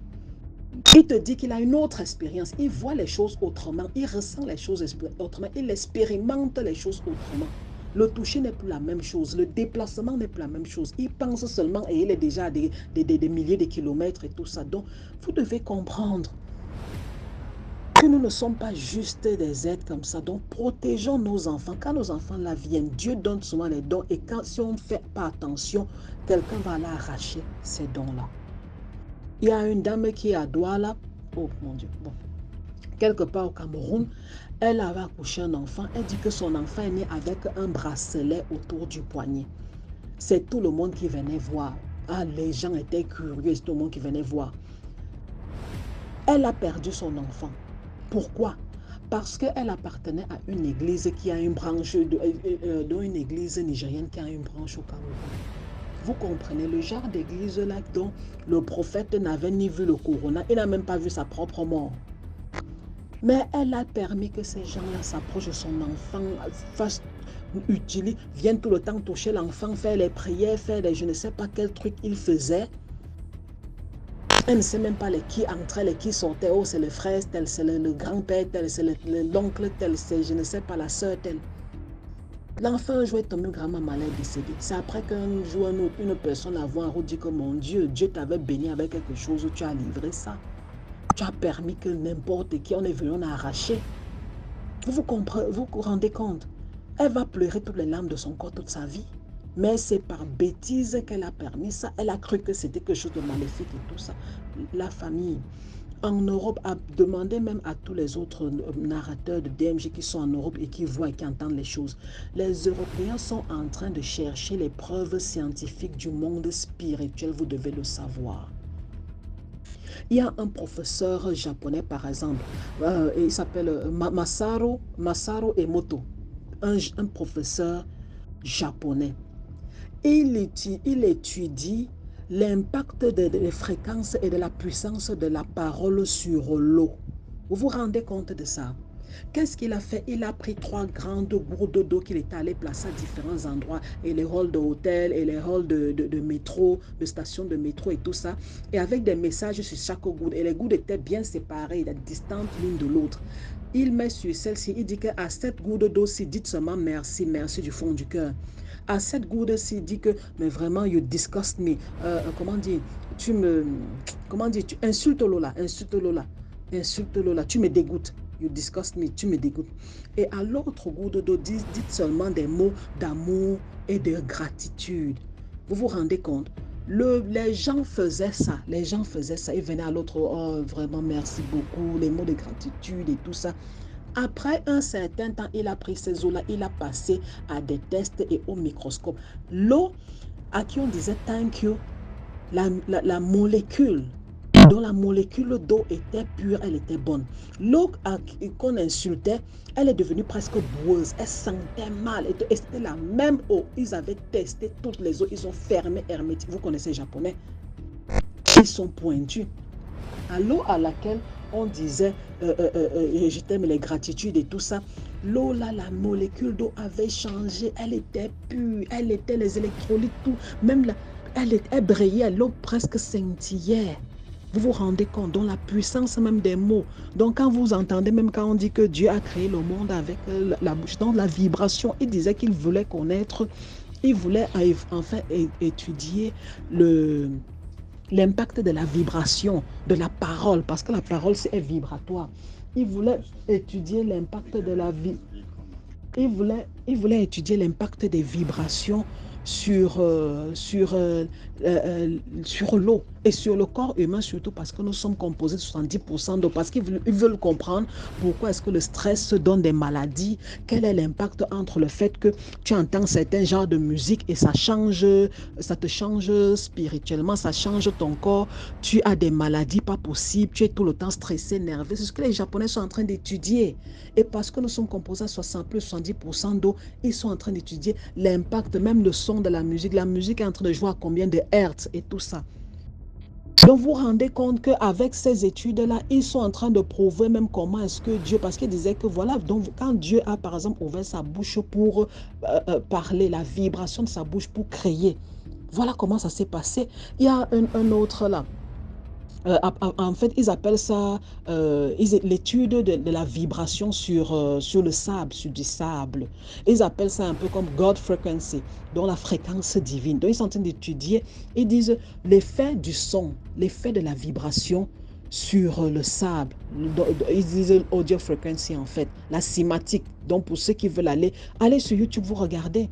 il te dit qu'il a une autre expérience. Il voit les choses autrement, il ressent les choses autrement, il expérimente les choses autrement. Le toucher n'est plus la même chose, le déplacement n'est plus la même chose. Il pense seulement et il est déjà à des milliers de kilomètres et tout ça. Donc, vous devez comprendre que nous ne sommes pas juste des êtres comme ça. Donc, protégeons nos enfants. Quand nos enfants là viennent, Dieu donne souvent les dons. Et si on ne fait pas attention, quelqu'un va l'arracher ces dons-là. Il y a une dame qui est à Douala. Oh mon Dieu. Bon. Quelque part au Cameroun, elle avait accouché un enfant. Elle dit que son enfant est né avec un bracelet autour du poignet. C'est tout le monde qui venait voir. Ah, les gens étaient curieux, c'est tout le monde qui venait voir. Elle a perdu son enfant. Pourquoi? Parce qu'elle appartenait à une église qui a une branche, une église nigérienne qui a une branche au Cameroun. Vous comprenez le genre d'église là dont le prophète n'avait ni vu le corona, il n'a même pas vu sa propre mort. Mais elle a permis que ces gens-là s'approchent de son enfant, viennent tout le temps toucher l'enfant, faire les prières, faire les je ne sais pas quel truc il faisait. Elle ne sait même pas les qui entraient, les qui sortaient. Oh, c'est le frère tel, c'est le grand-père tel, c'est l'oncle tel, c'est je ne sais pas la soeur telle. L'enfant un jour est tombé grandement malade et décédé. C'est après qu'un jour une personne a vu en route dit que mon Dieu, Dieu t'avait béni avec quelque chose où tu as livré ça. Tu as permis que n'importe qui, on est venu, on a arraché. Vous vous rendez compte? Elle va pleurer toutes les larmes de son corps toute sa vie. Mais c'est par bêtise qu'elle a permis ça. Elle a cru que c'était quelque chose de maléfique et tout ça. La famille en Europe a demandé même à tous les autres narrateurs de DMJ qui sont en Europe et qui voient et qui entendent les choses. Les Européens sont en train de chercher les preuves scientifiques du monde spirituel. Vous devez le savoir. Il y a un professeur japonais, par exemple, il s'appelle Masaru Emoto, un professeur japonais. Il étudie l'impact des fréquences et de la puissance de la parole sur l'eau. Vous vous rendez compte de ça? Qu'est-ce qu'il a fait? Il a pris 3 grandes gourdes d'eau qu'il était allé placer à différents endroits, et les halls de hôtel, et les halls de métro, de stations de métro et tout ça, et avec des messages sur chaque gourde. Et les gourdes étaient bien séparées, distantes l'une de l'autre. Il met sur celle-ci, il dit qu'à cette gourde d'eau-ci, dites seulement merci, merci du fond du cœur. À cette gourde-ci, il dit que, mais vraiment, you disgust me. Comment dire? Comment dire? Tu insultes Lola, insulte Lola, insulte Lola, tu me dégoûtes. You disgust me, tu me dégoûtes. Et à l'autre gourde d'eau, dites seulement des mots d'amour et de gratitude. Vous vous rendez compte? Les gens faisaient ça, ils venaient à l'autre, oh vraiment merci beaucoup, les mots de gratitude et tout ça. Après un certain temps, il a pris ces eaux-là, il a passé à des tests et au microscope. L'eau à qui on disait thank you, la molécule, dont la molécule d'eau était pure, elle était bonne. L'eau qu'on insultait, elle est devenue presque boueuse, elle sentait mal, et c'était la même eau. Ils avaient testé toutes les eaux, ils ont fermé hermétique. Vous connaissez les Japonais? Ils sont pointus. À l'eau à laquelle on disait je t'aime, les gratitudes et tout ça, l'eau là, la molécule d'eau avait changé, elle était pure, elle était les électrolytes, tout, même là, elle brillait, l'eau presque scintillait. Vous vous rendez compte, donc la puissance même des mots. Donc quand vous entendez, même quand on dit que Dieu a créé le monde avec la bouche, donc la vibration, il disait qu'il voulait connaître, il voulait enfin étudier l'impact de la vibration, de la parole, parce que la parole est vibratoire. Il voulait étudier l'impact de la vie. Il voulait étudier l'impact des vibrations sur l'eau et sur le corps humain surtout, parce que nous sommes composés de 70% d'eau, parce qu'ils veulent comprendre pourquoi est-ce que le stress donne des maladies, quel est l'impact entre le fait que tu entends certains genres de musique et ça te change spirituellement, ça change ton corps, tu as des maladies pas possibles, tu es tout le temps stressé, nerveux. C'est ce que les Japonais sont en train d'étudier. Et parce que nous sommes composés à 70% d'eau, ils sont en train d'étudier l'impact, même le son de la musique. La musique est en train de jouer à combien de hertz et tout ça. Donc vous vous rendez compte qu'avec ces études-là, ils sont en train de prouver même comment est-ce que Dieu, parce qu'il disait que voilà, donc quand Dieu a par exemple ouvert sa bouche pour parler, la vibration de sa bouche pour créer, voilà comment ça s'est passé. Il y a un autre là. En fait, ils appellent ça l'étude de la vibration sur le sable, sur du sable. Ils appellent ça un peu comme God Frequency, donc la fréquence divine. Donc, ils sont en train d'étudier, ils disent l'effet du son, l'effet de la vibration sur le sable. Ils disent audio frequency en fait, la cinématique. Donc, pour ceux qui veulent aller sur YouTube, vous regardez.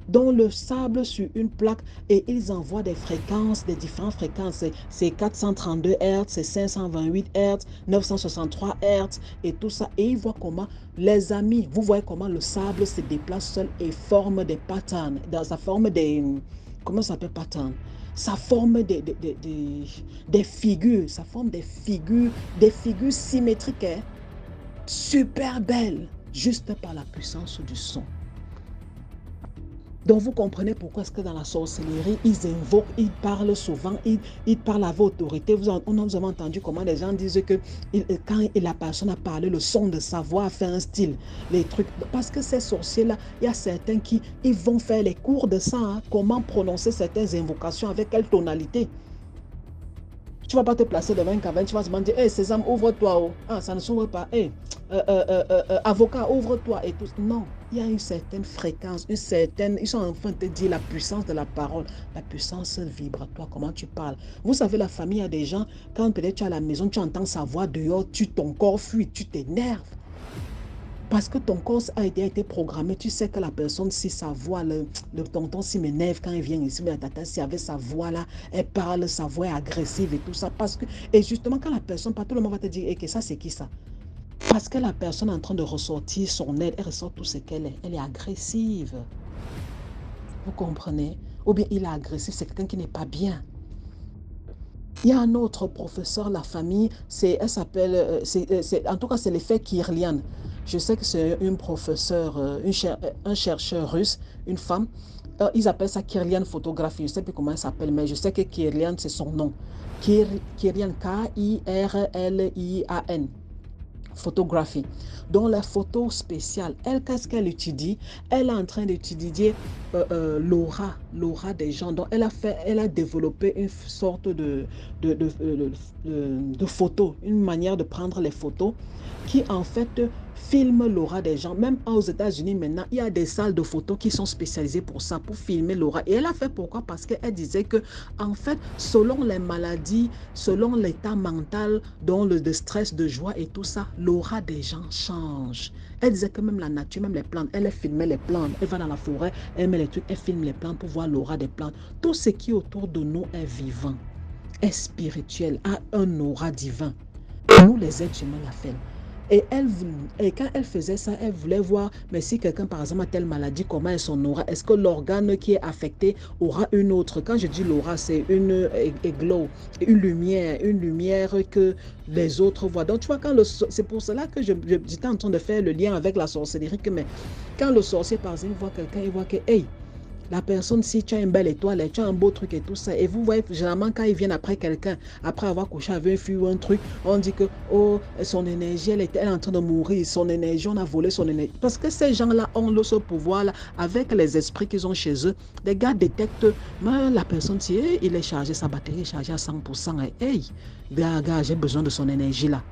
Dans le sable sur une plaque et ils envoient des fréquences, des différentes fréquences. C'est 432 Hz, c'est 528 Hz, 963 Hz et tout ça. Et ils voient comment, les amis, vous voyez comment le sable se déplace seul et forme des patterns. Ça forme des, comment ça s'appelle patterns? Ça forme des figures, ça forme des figures symétriques, hein? Super belles, juste par la puissance du son. Donc, vous comprenez pourquoi est-ce que dans la sorcellerie, ils invoquent, ils parlent souvent, ils parlent avec autorité. On a entendu comment les gens disent que quand la personne a parlé, le son de sa voix a fait un style, les trucs. Parce que ces sorciers-là, il y a certains qui ils vont faire les cours de ça, hein, comment prononcer certaines invocations, avec quelle tonalité. Tu ne vas pas te placer devant un caverne, tu vas te demander, hey, Sésame, ouvre-toi. Oh. Ah, ça ne s'ouvre pas. Hey, avocat, ouvre-toi. Et tout. Non, il y a une certaine fréquence, ils sont en train de te dire la puissance de la parole, la puissance vibratoire, comment tu parles. Vous savez, la famille a des gens, quand peut-être tu es à la maison, tu entends sa voix dehors, ton corps fuit, tu t'énerves. Parce que ton corps a été programmé, tu sais que la personne, si sa voix, le tonton s'il m'énerve quand il vient ici, mais la tata, si avec sa voix là, elle parle, sa voix est agressive et tout ça. Et justement, quand la personne parle, tout le monde va te dire, ça c'est qui ça? Parce que la personne est en train de ressortir son aide, elle ressort tout ce qu'elle est. Elle est agressive. Vous comprenez? Ou bien il est agressif, c'est quelqu'un qui n'est pas bien. Il y a un autre professeur, la famille, elle s'appelle, en tout cas, c'est l'effet Kirlian. Je sais que c'est une professeure, un chercheur russe, une femme. Ils appellent ça Kirlian photographie. Je ne sais plus comment elle s'appelle, mais je sais que Kirlian, c'est son nom. Kirlian, Kirlian photographie. Donc la photo spéciale, elle, qu'est-ce qu'elle étudie? Elle est en train d'étudier l'aura des gens. Donc elle a développé une sorte de, de, de, de photo, une manière de prendre les photos qui en fait filme l'aura des gens. Même aux États-Unis maintenant, il y a des salles de photos qui sont spécialisées pour ça, pour filmer l'aura. Et elle a fait pourquoi? Parce qu'elle disait que en fait, selon les maladies, selon l'état mental, dont le stress, de joie et tout ça, l'aura des gens change. Elle disait que même la nature, même les plantes, elle filmait les plantes. Elle va dans la forêt, elle met les trucs, elle filme les plantes pour voir l'aura des plantes. Tout ce qui autour de nous est vivant, est spirituel, a un aura divin. Nous, les êtres humains, la fait. Et quand elle faisait ça, elle voulait voir, mais si quelqu'un, par exemple, a telle maladie, comment est son aura? Est-ce que l'organe qui est affecté aura une autre? Quand je dis l'aura, c'est une glow, une lumière que les autres voient. Donc, tu vois, c'est pour cela que j'étais en train de faire le lien avec la sorcellerie, mais quand le sorcier, par exemple, voit quelqu'un, il voit que, hey, la personne, si tu as une belle étoile, tu as un beau truc et tout ça, et vous voyez, généralement, quand ils viennent après quelqu'un, après avoir couché avec un fille ou un truc, on dit que, oh, son énergie, elle est en train de mourir, son énergie, on a volé son énergie. Parce que ces gens-là ont ce pouvoir-là, avec les esprits qu'ils ont chez eux. Les gars détectent, mais la personne, si il est chargé, sa batterie est chargée à 100%, et hey, gars, j'ai besoin de son énergie-là.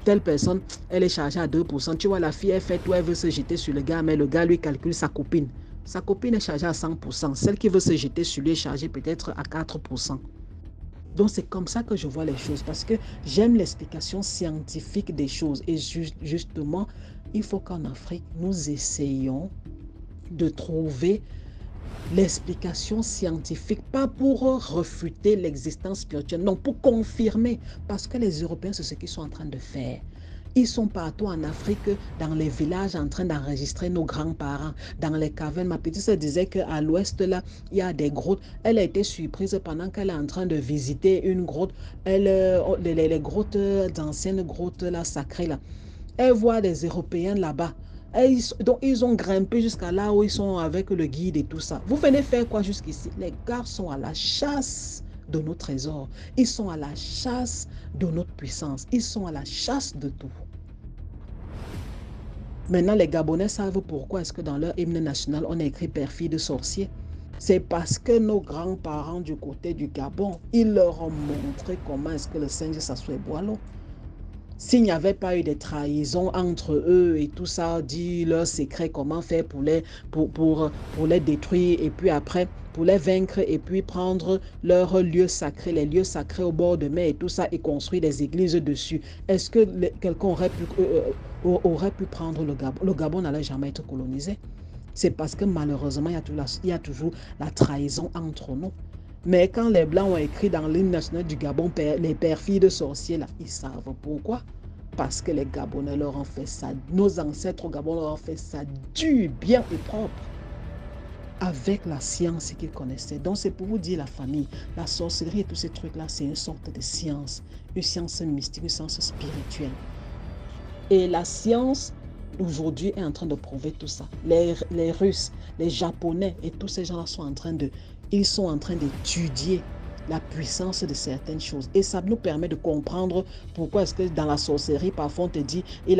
Telle personne, elle est chargée à 2%. Tu vois, la fille, elle fait tout, elle veut se jeter sur le gars, mais le gars lui calcule sa copine. Sa copine est chargée à 100%. Celle qui veut se jeter sur lui est chargée peut-être à 4%. Donc, c'est comme ça que je vois les choses, parce que j'aime l'explication scientifique des choses. Et justement, il faut qu'en Afrique, nous essayions de trouver l'explication scientifique, pas pour refuter l'existence spirituelle, non, pour confirmer, parce que les Européens, c'est ce qu'ils sont en train de faire. Ils sont partout en Afrique, dans les villages, en train d'enregistrer nos grands-parents, dans les cavernes. Ma petite sœur disait qu'à l'ouest, là, il y a des grottes. Elle a été surprise pendant qu'elle est en train de visiter une grotte. Les grottes, d'anciennes grottes là, sacrées, là. Elle voit des Européens là-bas. Donc, ils ont grimpé jusqu'à là où ils sont avec le guide et tout ça. Vous venez faire quoi jusqu'ici? Les gars sont à la chasse de nos trésors. Ils sont à la chasse de notre puissance. Ils sont à la chasse de tout. Maintenant, les Gabonais savent pourquoi est-ce que dans leur hymne national, on a écrit perfide sorcier. C'est parce que nos grands-parents du côté du Gabon, ils leur ont montré comment est-ce que le singe s'assoit boit l'eau. S'il n'y avait pas eu de trahison entre eux et tout ça, dit leur secret, comment faire pour les détruire et puis après pour les vaincre et puis prendre leurs lieux sacrés, les lieux sacrés au bord de mer et tout ça et construire des églises dessus. Est-ce que quelqu'un aurait pu prendre le Gabon? Le Gabon n'allait jamais être colonisé. C'est parce que malheureusement, il y a toujours la trahison entre nous. Mais quand les Blancs ont écrit dans l'hymne national du Gabon, les perfides sorciers, là, ils savent pourquoi. Parce que les Gabonais leur ont fait ça, nos ancêtres au Gabon leur ont fait ça du bien et propre, avec la science qu'ils connaissaient. Donc c'est pour vous dire, la famille, la sorcellerie et tous ces trucs-là, c'est une sorte de science, une science mystique, une science spirituelle. Et la science, aujourd'hui, est en train de prouver tout ça. Les Russes, les Japonais et tous ces gens-là sont en train d'étudier la puissance de certaines choses. Et ça nous permet de comprendre pourquoi est-ce que dans la sorcellerie, parfois on te dit, il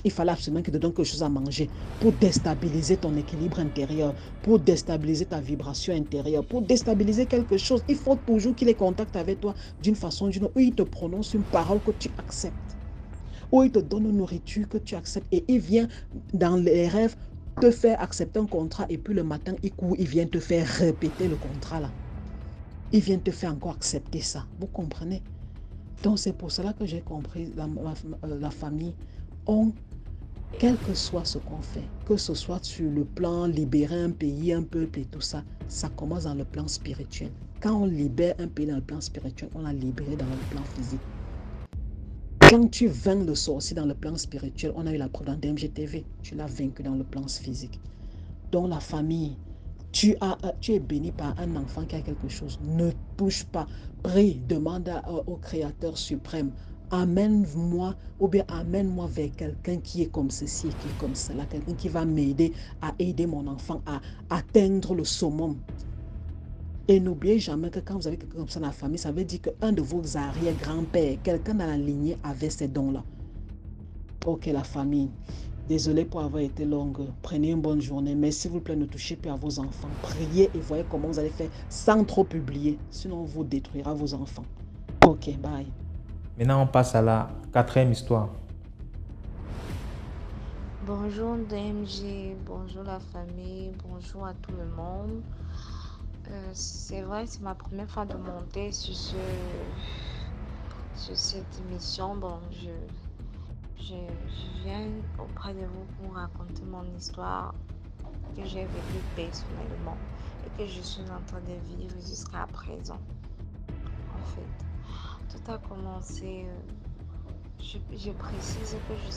fallait absolument qu'il te donne quelque chose à manger pour déstabiliser ton équilibre intérieur, pour déstabiliser ta vibration intérieure, pour déstabiliser quelque chose. Il faut toujours qu'il ait contact avec toi d'une façon ou d'une autre, où il te prononce une parole que tu acceptes, où il te donne une nourriture que tu acceptes, et il vient dans les rêves te faire accepter un contrat, et puis le matin, il vient te faire répéter le contrat là. Il vient te faire encore accepter ça. Vous comprenez? Donc c'est pour cela que j'ai compris, la famille, quel que soit ce qu'on fait, que ce soit sur le plan libérer un pays, un peuple et tout ça, ça commence dans le plan spirituel. Quand on libère un pays dans le plan spirituel, on l'a libéré dans le plan physique. Quand tu vaincs le sorcier dans le plan spirituel, on a eu la preuve dans DMGTV, tu l'as vaincu dans le plan physique. Donc la famille, Tu es béni par un enfant qui a quelque chose. Ne touche pas. Prie, demande au Créateur suprême. Amène-moi, ou bien amène-moi vers quelqu'un qui est comme ceci et qui est comme cela. Quelqu'un qui va m'aider à aider mon enfant à atteindre le summum. Et n'oubliez jamais que quand vous avez quelqu'un comme ça dans la famille, ça veut dire qu'un de vos arrière-grands-pères, quelqu'un dans la lignée avait ces dons-là. Ok, la famille. Désolé pour avoir été longue. Prenez une bonne journée. Mais s'il vous plaît, ne touchez plus à vos enfants. Priez et voyez comment vous allez faire sans trop publier. Sinon, on vous détruira vos enfants. Ok, bye. Maintenant, on passe à la quatrième histoire. Bonjour DMG, bonjour la famille, bonjour à tout le monde. C'est vrai, c'est ma première fois de monter sur cette émission. Bon, je viens auprès de vous pour raconter mon histoire que j'ai vécue personnellement et que je suis en train de vivre jusqu'à présent. En fait, tout a commencé. Je précise que je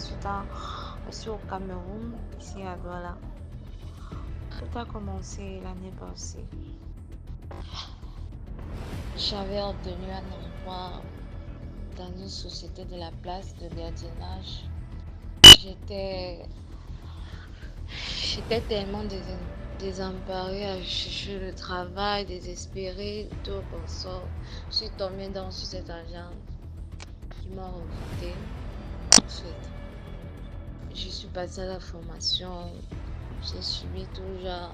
suis au Cameroun, ici à Douala. Tout a commencé l'année passée. J'avais obtenu un emploi dans une société de la place de gardiennage. J'étais tellement désemparée à chercher le travail, désespérée, tout comme ça. Je suis tombée dans cette agence qui m'a recrutée. En fait, je suis passée à la formation. J'ai suivi toujours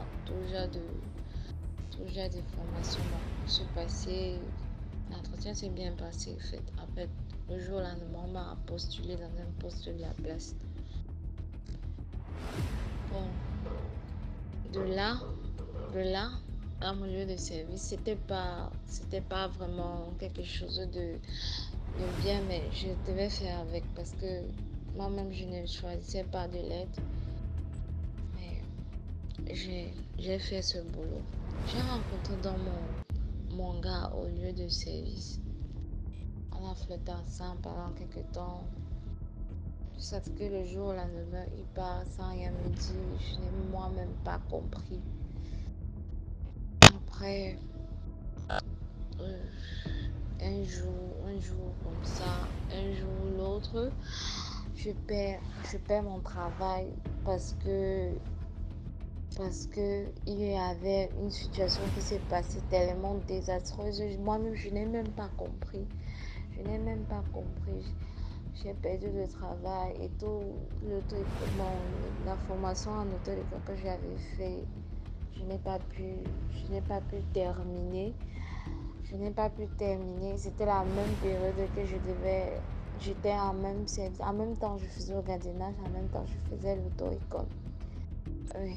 des formations. Je suis passée, l'entretien s'est bien passé. En fait, le jour là, on m'a postulé dans un poste de la place. Bon, de là, à mon lieu de service, c'était pas vraiment quelque chose de bien, mais je devais faire avec parce que moi-même, je ne choisissais pas de l'aide. Mais j'ai fait ce boulot. J'ai rencontré dans mon gars au lieu de service. On a flotté ensemble pendant quelques temps. Jusqu'à ce que le jour au lendemain, il part sans rien me dire. Je n'ai moi-même pas compris. Après, un jour comme ça, un jour ou l'autre, je perds mon travail parce que il y avait une situation qui s'est passée tellement désastreuse. Moi-même, je n'ai même pas compris. J'ai perdu le travail et tout le truc. Bon, la formation en auto-école que j'avais fait, je n'ai pas pu terminer. C'était la même période que j'étais en même service. En même temps, je faisais le gardiennage, en même temps, je faisais l'auto-école. Oui.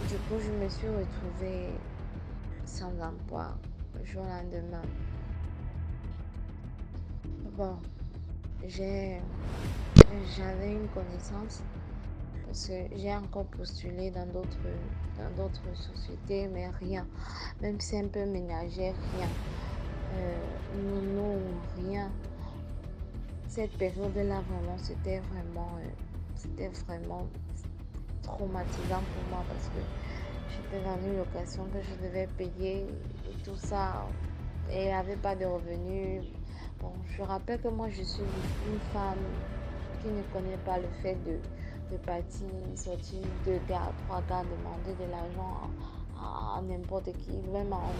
Du coup, je me suis retrouvée sans emploi le jour au lendemain. Bon, j'avais une connaissance parce que j'ai encore postulé dans d'autres sociétés, mais rien. Même si un peu ménagère, rien. Non, rien. Cette période-là, vraiment, c'était vraiment traumatisant pour moi parce que j'étais dans une location que je devais payer et tout ça. Et il n'y avait pas de revenus. Bon, je rappelle que moi, je suis une femme qui ne connaît pas le fait de partir, sortir 2 gars, 3 gars, demander de l'argent à n'importe qui, même à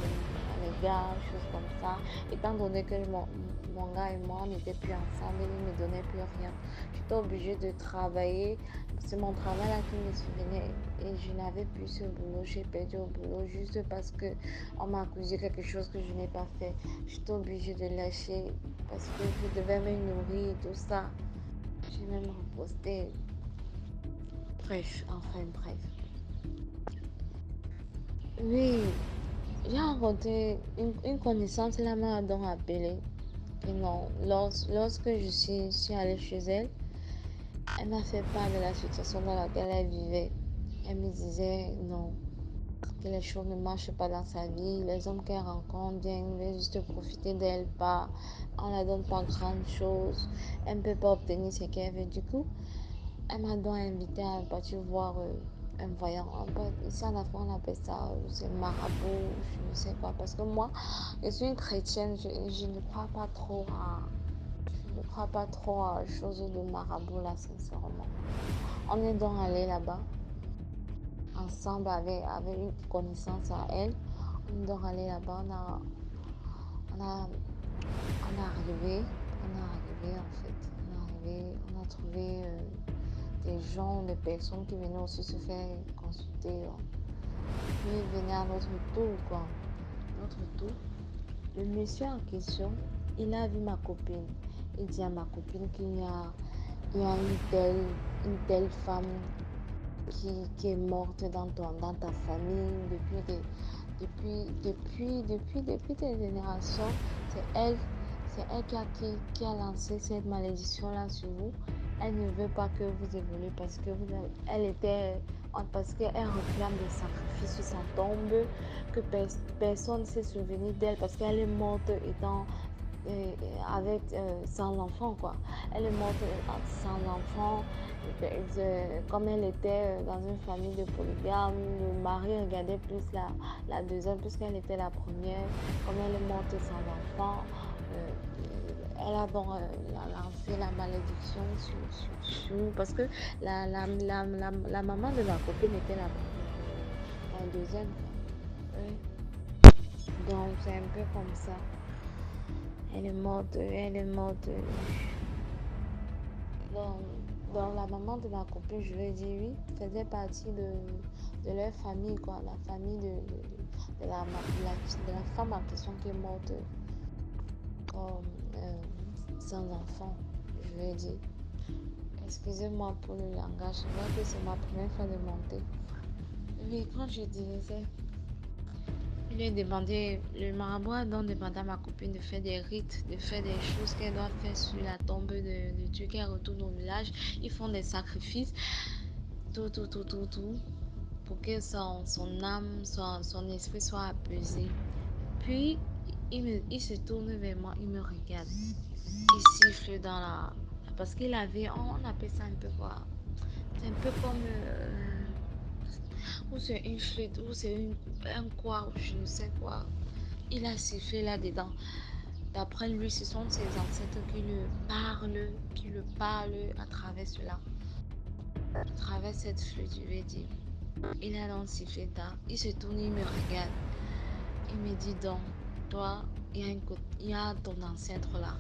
les gars, choses comme ça. Étant donné que mon gars et moi, on n'était plus ensemble, il ne me donnait plus rien. J'étais obligée de travailler. C'est mon travail là qui me souvenait et je n'avais plus ce boulot. J'ai perdu au boulot juste parce que on m'a accusé quelque chose que je n'ai pas fait. J'étais obligée de lâcher parce que je devais me nourrir, tout ça. J'ai même reposté. Bref. Oui, j'ai rencontré une connaissance, elle m'a donc appelé. Et non, lorsque je suis allée chez elle, elle m'a fait part de la situation dans laquelle elle vivait. Elle me disait non, que les choses ne marchent pas dans sa vie. Les hommes qu'elle rencontre viennent juste profiter d'elle, pas, on la donne pas grande chose. Elle ne peut pas obtenir ce qu'elle veut. Du coup, elle m'a donc invité à partir voir un voyant. Ici en Afrique, on appelle ça c'est marabout, je ne sais quoi. Parce que moi, je suis une chrétienne, je ne crois pas trop à. Je ne crois pas trop à choses de marabout là, sincèrement. On est donc allé là-bas, ensemble avec une connaissance à elle. On est donc allé là-bas, on a, on est arrivé en fait. On a trouvé des gens, des personnes qui venaient aussi se faire consulter. Puis ils venaient à notre tour, quoi. Notre tour. Le monsieur en question, il a vu ma copine. Il dit à ma copine il y a une telle femme qui est morte dans ta famille depuis des générations. C'est elle, c'est elle qui a lancé cette malédiction-là sur vous. Elle ne veut pas que vous évoluez parce que parce qu'elle réclame des sacrifices sur sa tombe, que personne ne s'est souvenu d'elle parce qu'elle est morte étant sans enfant quoi. Elle est morte sans enfant. Comme elle était dans une famille de polygames, le mari regardait plus la deuxième puisqu'elle était la première. Comme elle est morte sans enfant, elle a donc lancé la malédiction sur nous parce que la maman de ma copine était la deuxième. Oui. Donc c'est un peu comme ça. Elle est morte. Donc la maman de ma copine, je lui ai dit oui, faisait partie de leur famille, quoi. La famille de la femme en question qui est morte sans enfant. Je lui ai dit, excusez-moi pour le langage, c'est vrai que c'est ma première fois de monter. Mais quand je disais, le marabout a donc demandé à ma copine de faire des rites, de faire des choses qu'elle doit faire sur la tombe de Dieu qu'elle retourne au village. Ils font des sacrifices, tout, pour que son âme, son esprit soit apaisé. Puis, il se tourne vers moi, il me regarde. Il siffle parce qu'il avait, on appelle ça un peu quoi? C'est un peu comme... ou c'est une flûte, ou c'est un quoi, ou je ne sais quoi. Il a sifflé là-dedans. D'après lui, ce sont ses ancêtres qui le parlent à travers cela. À travers cette flûte, je vais dire. Il a donc sifflé là. Il se tourne, il me regarde. Il me dit donc, toi, il y a ton ancêtre là.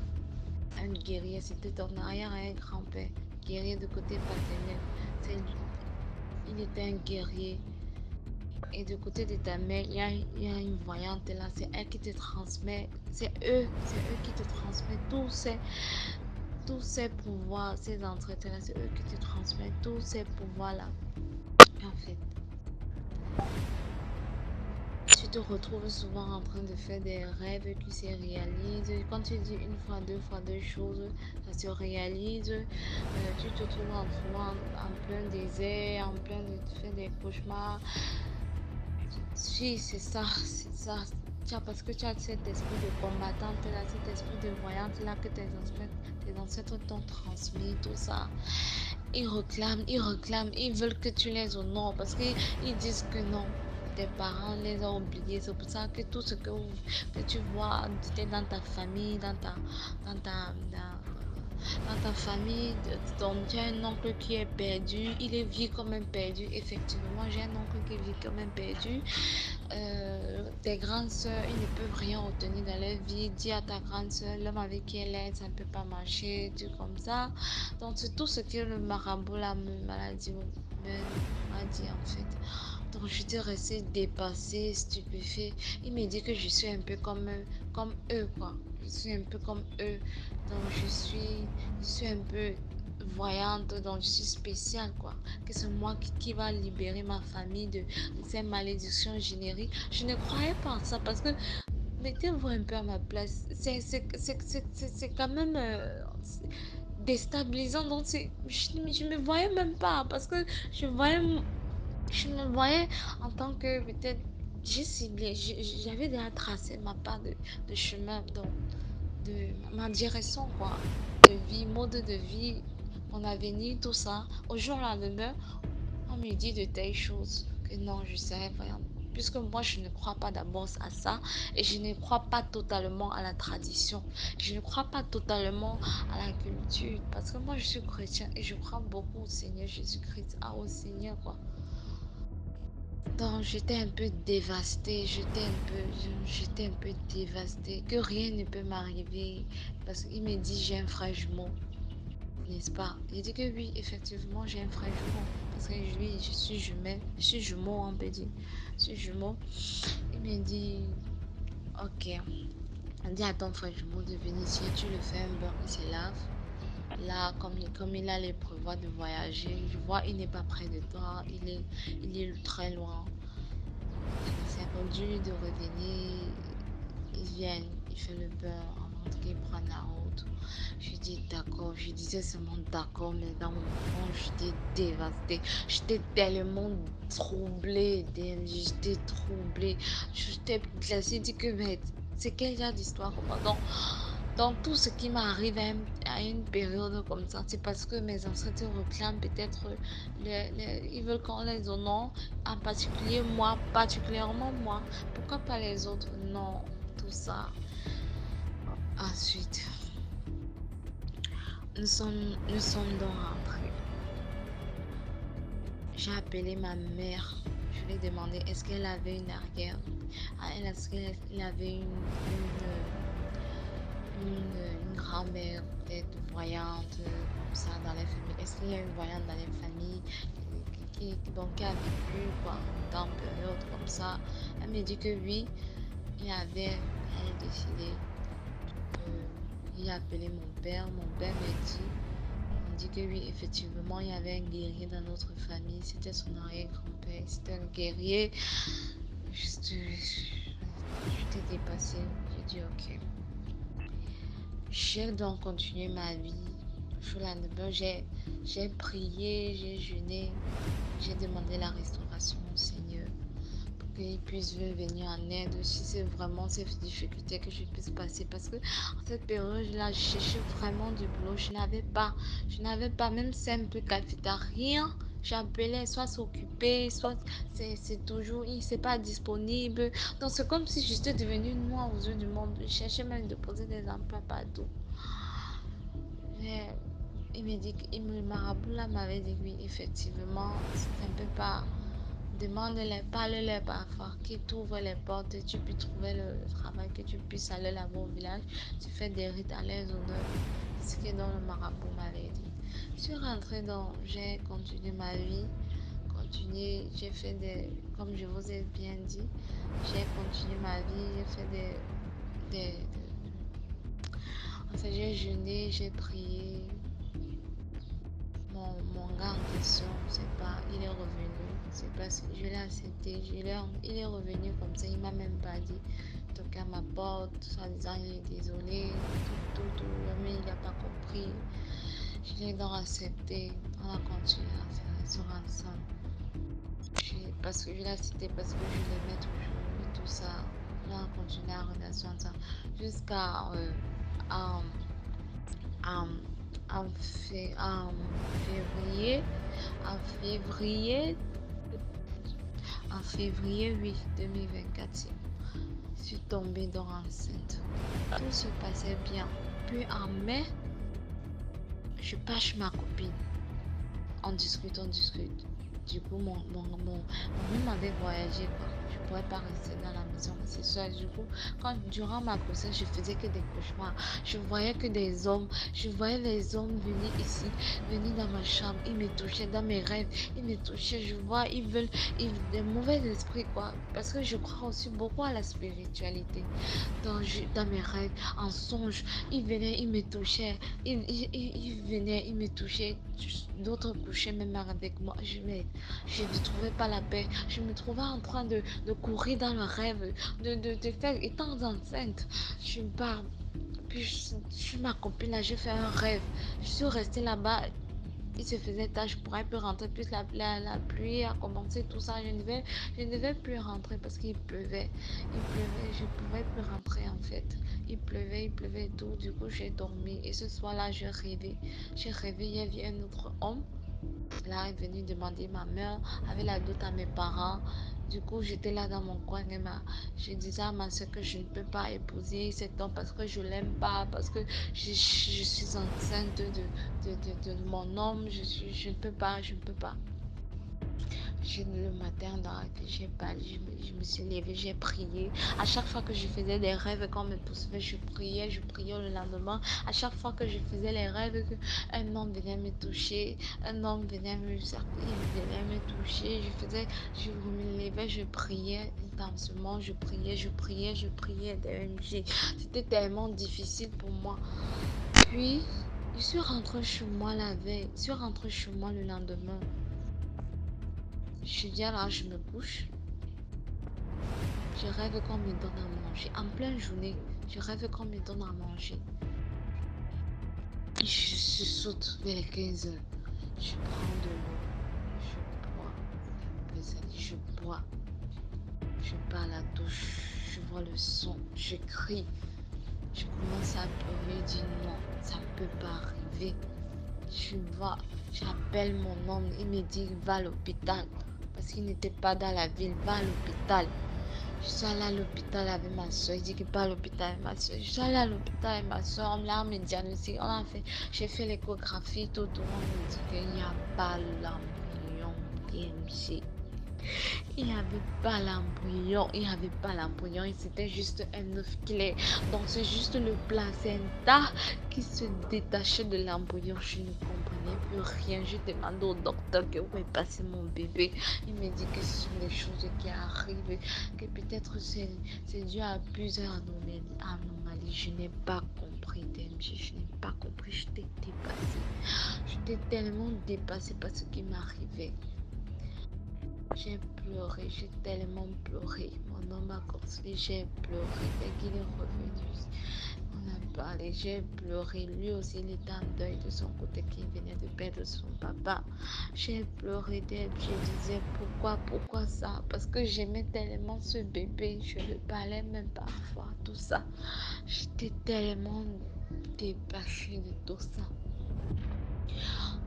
Un guerrier, c'était ton arrière-grand-père. Guerrier de côté paternel. Il était un guerrier. Et du côté de ta mère, il y a une voyante là, c'est elle qui te transmet, c'est eux qui te transmettent tous ces pouvoirs, ces entretiens là, c'est eux qui te transmettent tous ces pouvoirs là. En fait, tu te retrouves souvent en train de faire des rêves qui se réalisent. Quand tu dis une fois, deux choses, ça se réalise. Tu te trouves souvent en plein désert, en plein de faire des cauchemars. Si, c'est ça. Parce que tu as cet esprit de combattante là, cet esprit de voyante là que tes ancêtres t'ont transmis, tout ça. Ils réclament, ils veulent que tu les honores parce qu'ils disent que non. Tes parents les ont oubliés. C'est pour ça que tout ce que tu vois dans ta famille, dans ta famille, tu as un oncle qui est perdu, il vit comme un perdu. Effectivement, j'ai un oncle qui vit comme un perdu. Tes grandes soeurs, ils ne peuvent rien obtenir dans leur vie. Dis à ta grande soeur, l'homme avec qui elle est, ça ne peut pas marcher, tout comme ça. Donc, c'est tout ce que le marabout, la maladie, m'a dit en fait. Donc, j'étais restée dépassée, stupéfaite. Il me dit que je suis un peu comme eux, quoi. Je suis un peu comme eux. Donc, je suis un peu voyante, donc je suis spéciale, quoi. Que c'est moi qui va libérer ma famille de ces malédictions génériques. Je ne croyais pas en ça parce que, mettez-vous un peu à ma place. C'est quand même déstabilisant. Donc, je me voyais même pas parce que je me voyais en tant que peut-être j'ai ciblé, j'avais déjà tracé ma part de chemin, donc de ma direction, quoi, de vie, mode de vie, mon avenir, tout ça. Au jour au lendemain, on me dit de telles choses que non, je serais vraiment. Puisque moi, je ne crois pas d'abord à ça et je ne crois pas totalement à la tradition. Je ne crois pas totalement à la culture parce que moi, je suis chrétien et je crois beaucoup au Seigneur Jésus-Christ, au Seigneur, quoi. Donc, j'étais un peu dévastée, j'étais un peu dévastée, que rien ne peut m'arriver parce qu'il me dit j'ai un frère jumeau, n'est-ce pas? Il dit que oui, effectivement, j'ai un frère jumeau parce que lui, je suis jumelle, je suis jumeau, on peut dire, je suis jumeau. Il me dit, ok, on dit à ton frère jumeau de venir ici, tu le fais un bain, il se lave. Là, comme il a les prévoit de voyager, je vois, il n'est pas près de toi, il est très loin. C'est attendu de revenir. Ils viennent, il fait le beurre avant qu'ils prennent la route. Je dis d'accord, je disais seulement d'accord, mais dans mon fond, j'étais dévastée. J'étais tellement troublée, j'étais troublée. J'étais glacée, dit que mais c'est quel genre d'histoire dans tout ce qui m'arrive à une période comme ça, c'est parce que mes ancêtres réclament peut-être, ils veulent qu'on les honore, en particulier moi, particulièrement moi. Pourquoi pas les autres? Non, tout ça. Ensuite, nous sommes donc rentrés. J'ai appelé ma mère. Je lui ai demandé est-ce qu'elle avait une arrière. Est-ce qu'elle avait une grand-mère peut-être voyante comme ça dans les familles. Est-ce qu'il y a une voyante dans les familles qui a vécu quoi, dans une période comme ça? Elle me dit que oui, elle est décédée. Il a appelé mon père. Mon père m'a dit que oui, effectivement, il y avait un guerrier dans notre famille. C'était son arrière-grand-père. C'était un guerrier. J'étais dépassée. J'ai dit ok. J'ai donc continué ma vie. Le lendemain, j'ai prié, j'ai jeûné, j'ai demandé la restauration au Seigneur pour qu'il puisse venir en aide si c'est vraiment ces difficultés que je puisse passer. Parce que en cette période-là, je cherchais vraiment du boulot. Je n'avais pas même simple cafétéria. J'appelais, soit s'occuper, soit c'est toujours, c'est pas disponible. Donc c'est comme si j'étais devenue noire aux yeux du monde. Je cherchais même de poser des emplois partout. Mais il me dit, le marabout là m'avait dit oui, effectivement, c'est un peu pas. Demande-les, parle-les parfois, qu'ils t'ouvrent les portes et tu puisses trouver le travail, que tu puisses aller là-bas au village. Tu fais des rites à les honneurs. Ce que dans le marabout m'avait dit. Je suis rentrée dans, j'ai continué ma vie, j'ai fait comme je vous ai bien dit, j'ai continué ma vie, j'ai fait enfin, j'ai jeûné, j'ai prié. Mon gars en question, c'est pas, il est revenu. C'est parce que je l'ai accepté. Il est revenu comme ça, il m'a même pas dit. Toquer à ma porte, en disant il est désolé, tout, mais il n'a pas compris. Je l'ai donc accepté. On a continué à faire les soins ensemble. Parce que je l'ai accepté, parce que je l'aimais toujours et tout ça. On a continué la relation ensemble jusqu'à en février, en février 8 2024, je suis tombée dans enceinte. Tout se passait bien. Puis en mai, je pars chez ma copine. On discute. Du coup, mon même avait voyagé, quoi. Je ne pourrais pas rester dans la maison, c'est ça. Du coup, durant ma grossesse, je faisais que des cauchemars. Je voyais les hommes venir ici, venir dans ma chambre. Ils me touchaient dans mes rêves. Ils me touchaient. Je vois, des mauvais esprits, quoi. Parce que je crois aussi beaucoup à la spiritualité. Dans mes rêves, en songe, ils venaient, ils me touchaient. Ils venaient, ils me touchaient. D'autres couchaient même avec moi. Je ne trouvais pas la paix. Je me trouvais en train de courir dans le rêve, de faire, étant enceinte. Je parle. Puis je suis ma copine là, j'ai fait un rêve. Je suis restée là-bas. Il se faisait tard, je pourrais plus rentrer. Puis la pluie a commencé, tout ça. Je ne devais plus rentrer parce qu'il pleuvait. Je ne pouvais plus rentrer en fait. Il pleuvait tout. Du coup, j'ai dormi. Et ce soir-là, j'ai rêvé. Il y avait un autre homme Là est venue demander ma mère avec la dot à mes parents. Du coup, j'étais là dans mon coin et je disais à ma soeur que je ne peux pas épouser cet homme parce que je l'aime pas, parce que je suis enceinte de mon homme. Je ne peux pas, je ne peux pas. Le matin, dans la vie, j'ai pas, je me suis levée, j'ai prié. À chaque fois que je faisais des rêves qu'on me poursuivait, je priais le lendemain. À chaque fois que je faisais les rêves, un homme venait me toucher, un homme venait me cercler, il venait me toucher. Je me levais, je priais intensément, je priais. DMG. C'était tellement difficile pour moi. Puis, je suis rentrée chez moi la veille, je suis rentrée chez moi le lendemain. Je dis là, je me couche. Je rêve qu'on me donne à manger. En pleine journée, je rêve qu'on me donne à manger. Je saute vers les 15 heures. Je prends de l'eau. Je bois. Je bois. Je pars à la douche. Je vois le son. Je crie. Je commence à pleurer. Je dis non, ça ne peut pas arriver. Je vois. J'appelle mon homme. Il me dit va à l'hôpital. Parce qu'il n'était pas dans la ville. Va à l'hôpital. Je suis allée à l'hôpital avec ma soeur. Il dit qu'il pas à l'hôpital avec ma soeur. Je suis allée à l'hôpital avec ma soeur. On l'a diagnostic. J'ai fait l'échographie. Tout le monde me dit qu'il n'y a pas l'embryon DMG. Il n'y avait pas l'embryon. C'était juste un œuf clair. Donc c'est juste le placenta qui se détachait de l'embryon. Je ne comprenais plus rien. Je demande au docteur que où est passé mon bébé. Il me dit que ce sont des choses qui arrivent, que peut-être c'est dû à plusieurs anomalies. Je n'ai pas compris, DMG. Je n'ai pas compris. J'étais dépassée. J'étais tellement dépassée par ce qui m'arrivait. J'ai pleuré, j'ai tellement pleuré. Mon homme a consolé, j'ai pleuré. Dès qu'il est revenu, on a parlé, j'ai pleuré. Lui aussi, il était en deuil de son côté, qu'il venait de perdre son papa. J'ai pleuré, je disais pourquoi ça? Parce que j'aimais tellement ce bébé, je le parlais même parfois, tout ça. J'étais tellement dépassée de tout ça.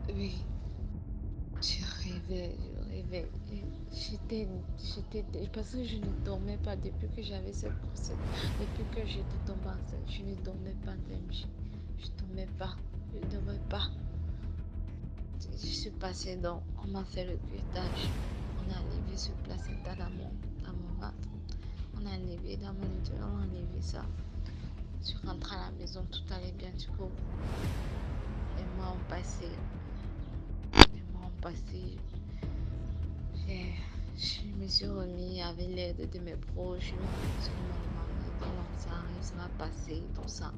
Oui. Je rêvais. J'étais, parce que je ne dormais pas depuis que j'avais cette grossesse. Depuis que j'étais tombée enceinte, je ne dormais pas, DMG. Je ne dormais pas. Je suis passée donc, on m'a fait le curettage. On a enlevé ce placenta dans mon ventre. On a enlevé dans mon utérus, on a enlevé ça. Je suis rentrée à la maison, tout allait bien, du coup. Les mois ont passé. Je me suis remis avec l'aide de mes proches. Ils m'ont dit non, ça va passer, tout ça.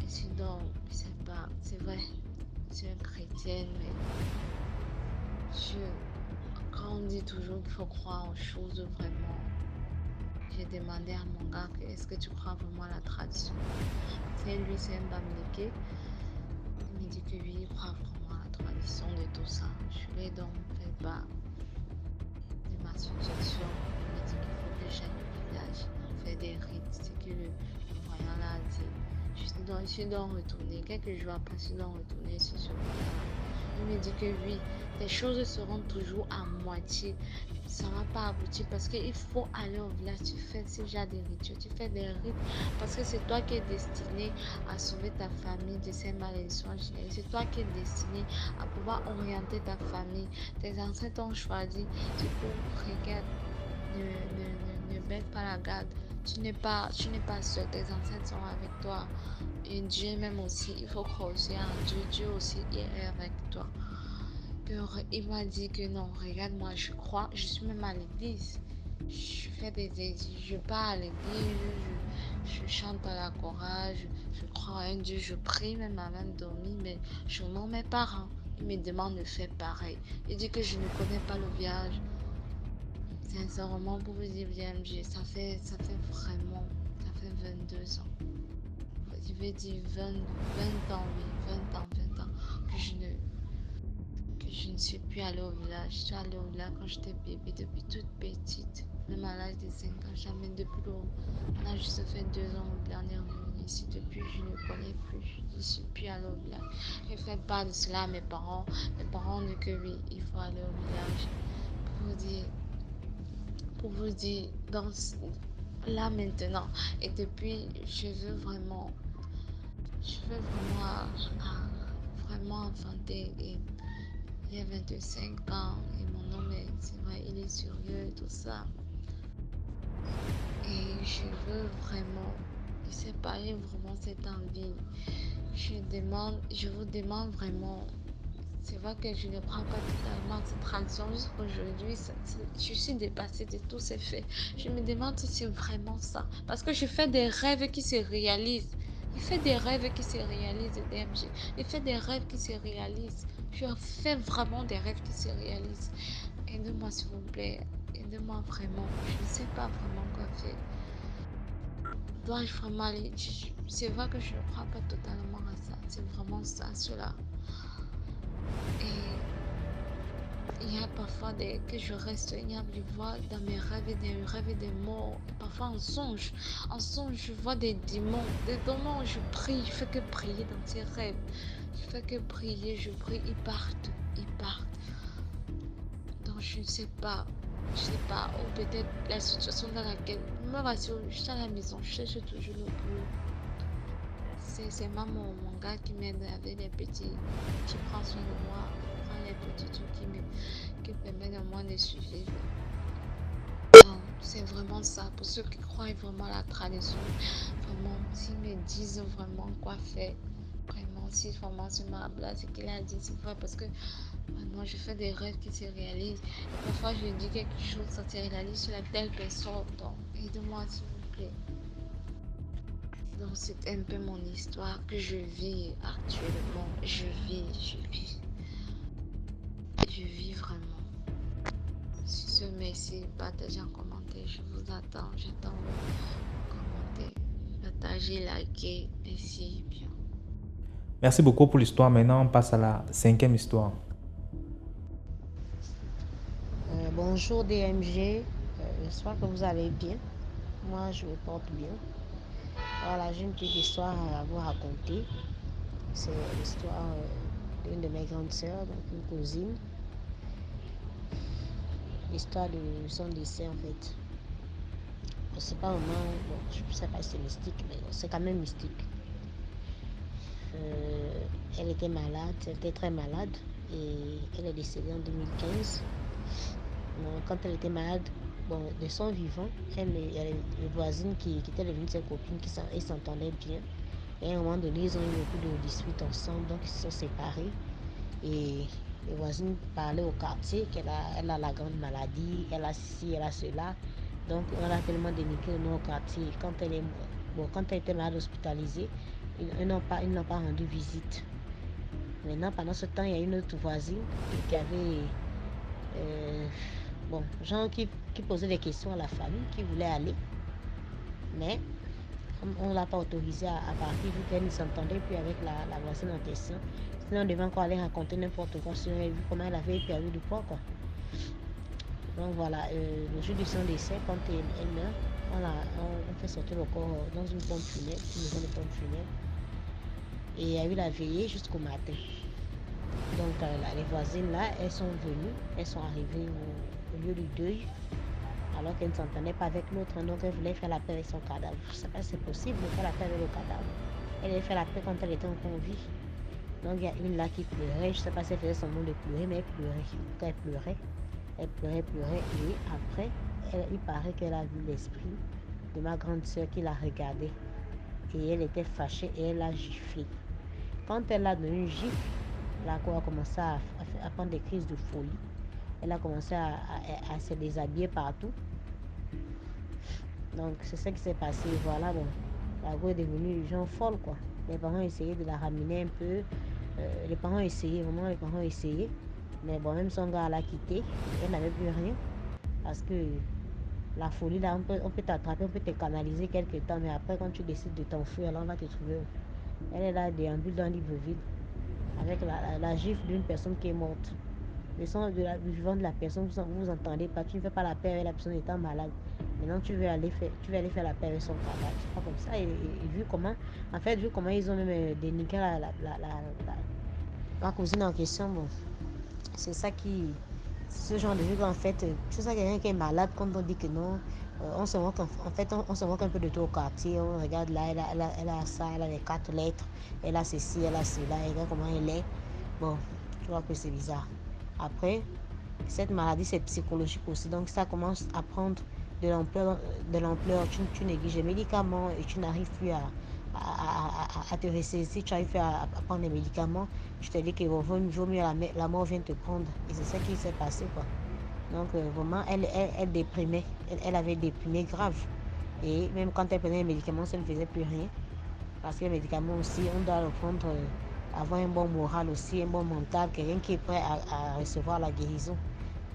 Et sinon, je sais pas, c'est vrai, je suis chrétienne, mais quand on dit toujours qu'il faut croire en choses vraiment, j'ai demandé à mon gars est-ce que tu crois vraiment à la tradition? C'est lui, c'est un bamniqué. Il me dit que lui, il croit vraiment à la tradition de tout ça. Je lui ai donc fait part de ma suggestion. Il me dit qu'il faut que j'aille au village faire des rites. C'est que le voyant là a dit. Je suis donc retournée. Quelques jours après, je suis donc retournée sur ce voyant. Il me dit que oui, les choses seront toujours à moitié. Ça ne va pas aboutir parce qu'il faut aller au village. Tu fais ce genre de rituels, tu fais des rites parce que c'est toi qui es destiné à sauver ta famille de ces malédictions générales. C'est toi qui es destiné à pouvoir orienter ta famille. Tes ancêtres t'ont choisi. Du coup, regarde, ne baisse pas la garde. Tu n'es pas seul, tes ancêtres sont avec toi. Et Dieu même aussi, il faut croire aussi en Dieu. Dieu aussi est avec toi. Il m'a dit que non, regarde, moi je crois, je suis même à l'église. Je fais je pars à l'église, je chante à la chorale, je crois en Dieu, je prie même avant de dormir, mais je honore mes parents. Ils me demandent de faire pareil. Il dit que je ne connais pas le village. Sincèrement, pour vous dire, VMG, ça fait vraiment, ça fait 22 ans. Je vais dire 20 ans, oui, 20 ans que je ne suis plus allée au village. Je suis allée au village quand j'étais bébé, depuis toute petite. Même à l'âge de 5 ans, jamais depuis lors. On a juste fait 2 ans au village, on est revenu ici depuis, je ne connais plus, je ne suis plus allée au village. J'ai fait part de cela à mes parents. Mes parents ont dit que oui, il faut aller au village. Pour vous dire, dans là maintenant. Et depuis, je veux vraiment enfanter. Et j'ai 25 ans et mon homme, c'est vrai, il est sérieux et tout ça. Et je sais pas, j'ai vraiment cette envie. Je vous demande vraiment, c'est vrai que je ne prends pas totalement cette tradition jusqu'aujourd'hui. Je suis dépassée de tous ces faits. Je me demande si c'est vraiment ça. Parce que je fais des rêves qui se réalisent. Il fait des rêves qui se réalisent, DMG. Il fait des rêves qui se réalisent. Je fais vraiment des rêves qui se réalisent. Aidez-moi, s'il vous plaît. Aidez-moi vraiment. Je ne sais pas vraiment quoi faire. Dois-je vraiment aller? C'est vrai que je ne crois pas totalement à ça. C'est vraiment ça, cela. Et il y a parfois que je reste, je vois dans mes rêves des morts. Et parfois en songe, je vois des démons. Des démons, je prie, je fais que prier dans ces rêves. Je fais que prier, je prie, ils partent, ils partent. Donc je ne sais pas, ou peut-être la situation dans laquelle, me rassure, je suis à la maison, je cherche toujours le boulot. C'est maman, mon gars qui m'aide avec les petits, qui prend soin de moi, prend les petits trucs qui permettent à moi de survivre. Donc, c'est vraiment ça. Pour ceux qui croient vraiment à la tradition, vraiment, s'ils me disent vraiment quoi faire, vraiment, si vraiment c'est ma blague, ce qu'il a dit, c'est vrai, parce que vraiment, je fais des rêves qui se réalisent. Et parfois, je dis quelque chose, ça se réalise sur la telle personne. Donc, aidez-moi, s'il vous plaît. Donc, c'est un peu mon histoire que je vis actuellement. Je vis vraiment. Sur ce, merci, partagez en commentaire. Je vous attends. J'attends vos commentaires. Partagez, likez. Merci bien. Merci beaucoup pour l'histoire. Maintenant, on passe à la 5e histoire. Bonjour DMG, j'espère que vous allez bien. Moi, je me porte bien. Voilà, j'ai une petite histoire à vous raconter. C'est l'histoire d'une de mes grandes sœurs, donc une cousine. L'histoire de son décès en fait. C'est pas vraiment, bon, je ne sais pas si c'est mystique, mais c'est quand même mystique. Elle était malade, elle était très malade et elle est décédée en 2015. Donc, quand elle était malade, bon, de son vivant, il y a les voisines qui étaient devenues ses copines, qui s'entendaient bien. Et à un moment donné, ils ont eu beaucoup de disputes ensemble, donc ils se sont séparés. Et les voisines parlaient au quartier elle a la grande maladie, elle a ceci, elle a cela. Donc on a tellement dénigré le nom au quartier. Quand elle était malade hospitalisée, ils n'ont pas rendu visite. Maintenant, pendant ce temps, il y a une autre voisine qui avait gens qui posaient des questions à la famille, qui voulaient aller. Mais on ne l'a pas autorisé à partir vu qu'elle ne s'entendait plus avec la voisine en question. Sinon, on devait encore aller raconter n'importe quoi si on avait vu comment elle avait perdu du poids, quoi. Donc voilà, le jour de son décès, quand elle meurt, on fait sortir le corps dans une pompe funèbre, une maison de pompe funèbre. Et il y a eu la veillée jusqu'au matin. Donc les voisines là, elles sont arrivées au lieu du deuil, alors qu'elles ne s'entendaient pas avec l'autre, donc elles voulaient faire la paix avec son cadavre. Je ne sais pas si c'est possible de faire la paix avec le cadavre. Elle avait fait la paix quand elle était encore en vie. Donc il y a une là qui pleurait, je ne sais pas si elle faisait son nom de pleurer, mais elle pleurait. Quand elle pleurait, et après, il paraît qu'elle a vu l'esprit de ma grande soeur qui la regardait. Et elle était fâchée et elle a giflé. Quand elle a donné une gifle, la cour a commencé à prendre des crises de folie. Elle a commencé à se déshabiller partout. Donc c'est ce qui s'est passé. Voilà, bon, la go est devenue genre folle, quoi. Les parents essayaient de la ramener un peu. Les parents essayaient. Mais bon, même son gars l'a quittée. Elle n'avait plus rien. Parce que la folie, là, on peut t'attraper, on peut te canaliser quelque temps. Mais après, quand tu décides de t'enfuir, là, on va te trouver. Elle est là, déambule dans l'île vide. Avec la gifle d'une personne qui est morte. le sang du vivant de la personne, vous vous entendez pas, tu ne fais pas la paix avec la personne étant malade. Maintenant, tu veux aller faire la paix avec son cadavre. C'est pas comme ça. Et vu comment ils ont même dénigré la cousine en question, bon, c'est ça qui. Ce genre de truc, en fait, tu sais, quelqu'un qui est malade, quand on dit que non, on se moque, en fait, on se moque un peu de tout au quartier. On regarde là, elle a ça, elle a les 4 lettres, elle a ceci, elle a cela, elle regarde comment elle est. Bon, tu vois que c'est bizarre. Après, cette maladie, c'est psychologique aussi. Donc, ça commence à prendre de l'ampleur. Tu négliges les médicaments et tu n'arrives plus à te ressaisir. Tu arrives plus à prendre les médicaments. Je te dis qu'il vaut mieux la mort vient te prendre. Et c'est ça qui s'est passé, quoi. Donc, vraiment, elle déprimait. Elle avait déprimé grave. Et même quand elle prenait les médicaments, ça ne faisait plus rien. Parce que les médicaments aussi, on doit le prendre, avoir un bon moral aussi, un bon mental, quelqu'un qui est prêt à recevoir la guérison.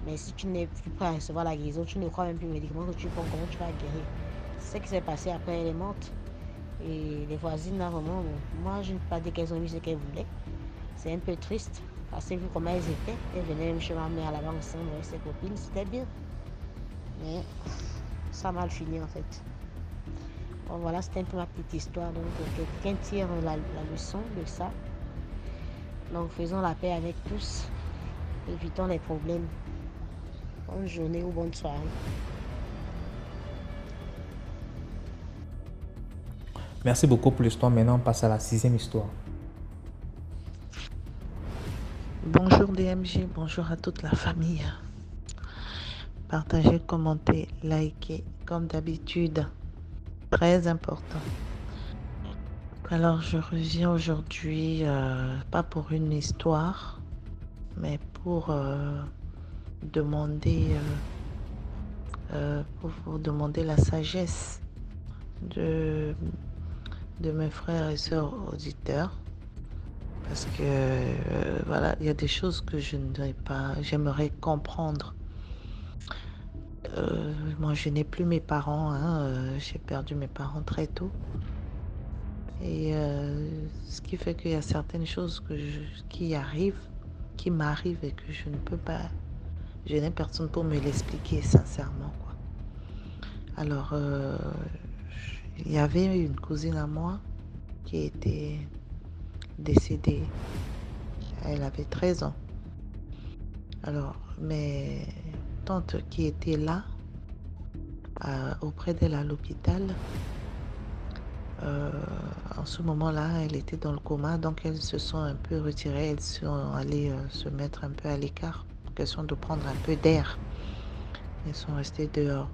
Mais si tu n'es plus prêt à recevoir la guérison, tu ne crois même plus aux médicaments que tu prends, comment tu vas guérir? C'est ce qui s'est passé après, elle est morte. Et les voisines, là, vraiment, moi, je ne peux pas dire qu'elles ont eu ce qu'elles voulaient. C'est un peu triste, parce que vu comment elles étaient, elles venaient même chez ma mère là-bas ensemble avec ses copines, c'était bien. Mais ça a mal fini, en fait. Bon, voilà, c'était un peu ma petite histoire. Donc, quelqu'un tire la leçon de ça. Donc, faisons la paix avec tous. Évitons les problèmes. Bonne journée ou bonne soirée. Merci beaucoup pour l'histoire. Maintenant, on passe à la 6e histoire. Bonjour DMG, bonjour à toute la famille. Partagez, commentez, likez, comme d'habitude. Très important. Alors, je reviens aujourd'hui, pas pour une histoire, mais pour demander la sagesse de mes frères et sœurs auditeurs. Parce que voilà, il y a des choses que j'aimerais comprendre. Moi, je n'ai plus mes parents, j'ai perdu mes parents très tôt. Et ce qui fait qu'il y a certaines choses qui m'arrivent et que je ne peux pas, je n'ai personne pour me l'expliquer sincèrement, quoi. Alors, il y avait une cousine à moi qui était décédée. Elle avait 13 ans. Alors, mes tantes qui étaient là, auprès d'elle à l'hôpital, en ce moment-là, elle était dans le coma, donc elles se sont un peu retirées, elles sont allées se mettre un peu à l'écart, question de prendre un peu d'air. Elles sont restées dehors.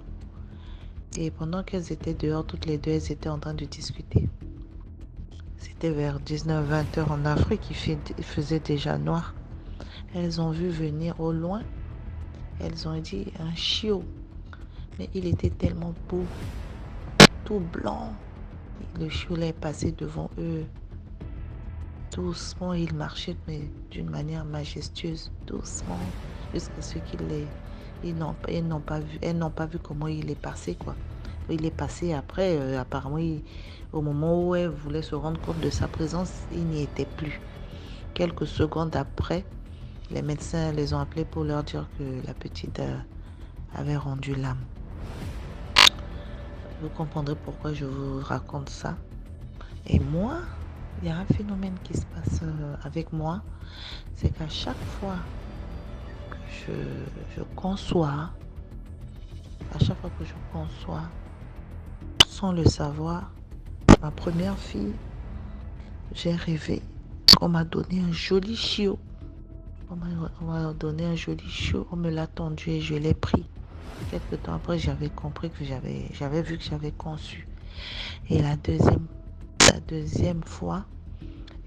Et pendant qu'elles étaient dehors, toutes les deux, elles étaient en train de discuter. C'était vers 19-20 heures en Afrique, il faisait déjà noir. Elles ont vu venir au loin, elles ont dit un chiot. Mais il était tellement beau, tout blanc. Le chiot est passé devant eux. Doucement, il marchait, mais d'une manière majestueuse, doucement, jusqu'à ce elles n'ont pas vu comment il est passé, quoi. Il est passé après, apparemment, au moment où elle voulait se rendre compte de sa présence, il n'y était plus. Quelques secondes après, les médecins les ont appelés pour leur dire que la petite avait rendu l'âme. Vous comprendrez pourquoi je vous raconte ça. Et moi, il y a un phénomène qui se passe avec moi, c'est qu'à chaque fois que je conçois, sans le savoir, ma première fille, j'ai rêvé qu'on m'a donné un joli chiot. On m'a donné un joli chiot, on me l'a tendu et je l'ai pris. Quelque temps après, j'avais compris que j'avais vu que j'avais conçu. Et la deuxième fois,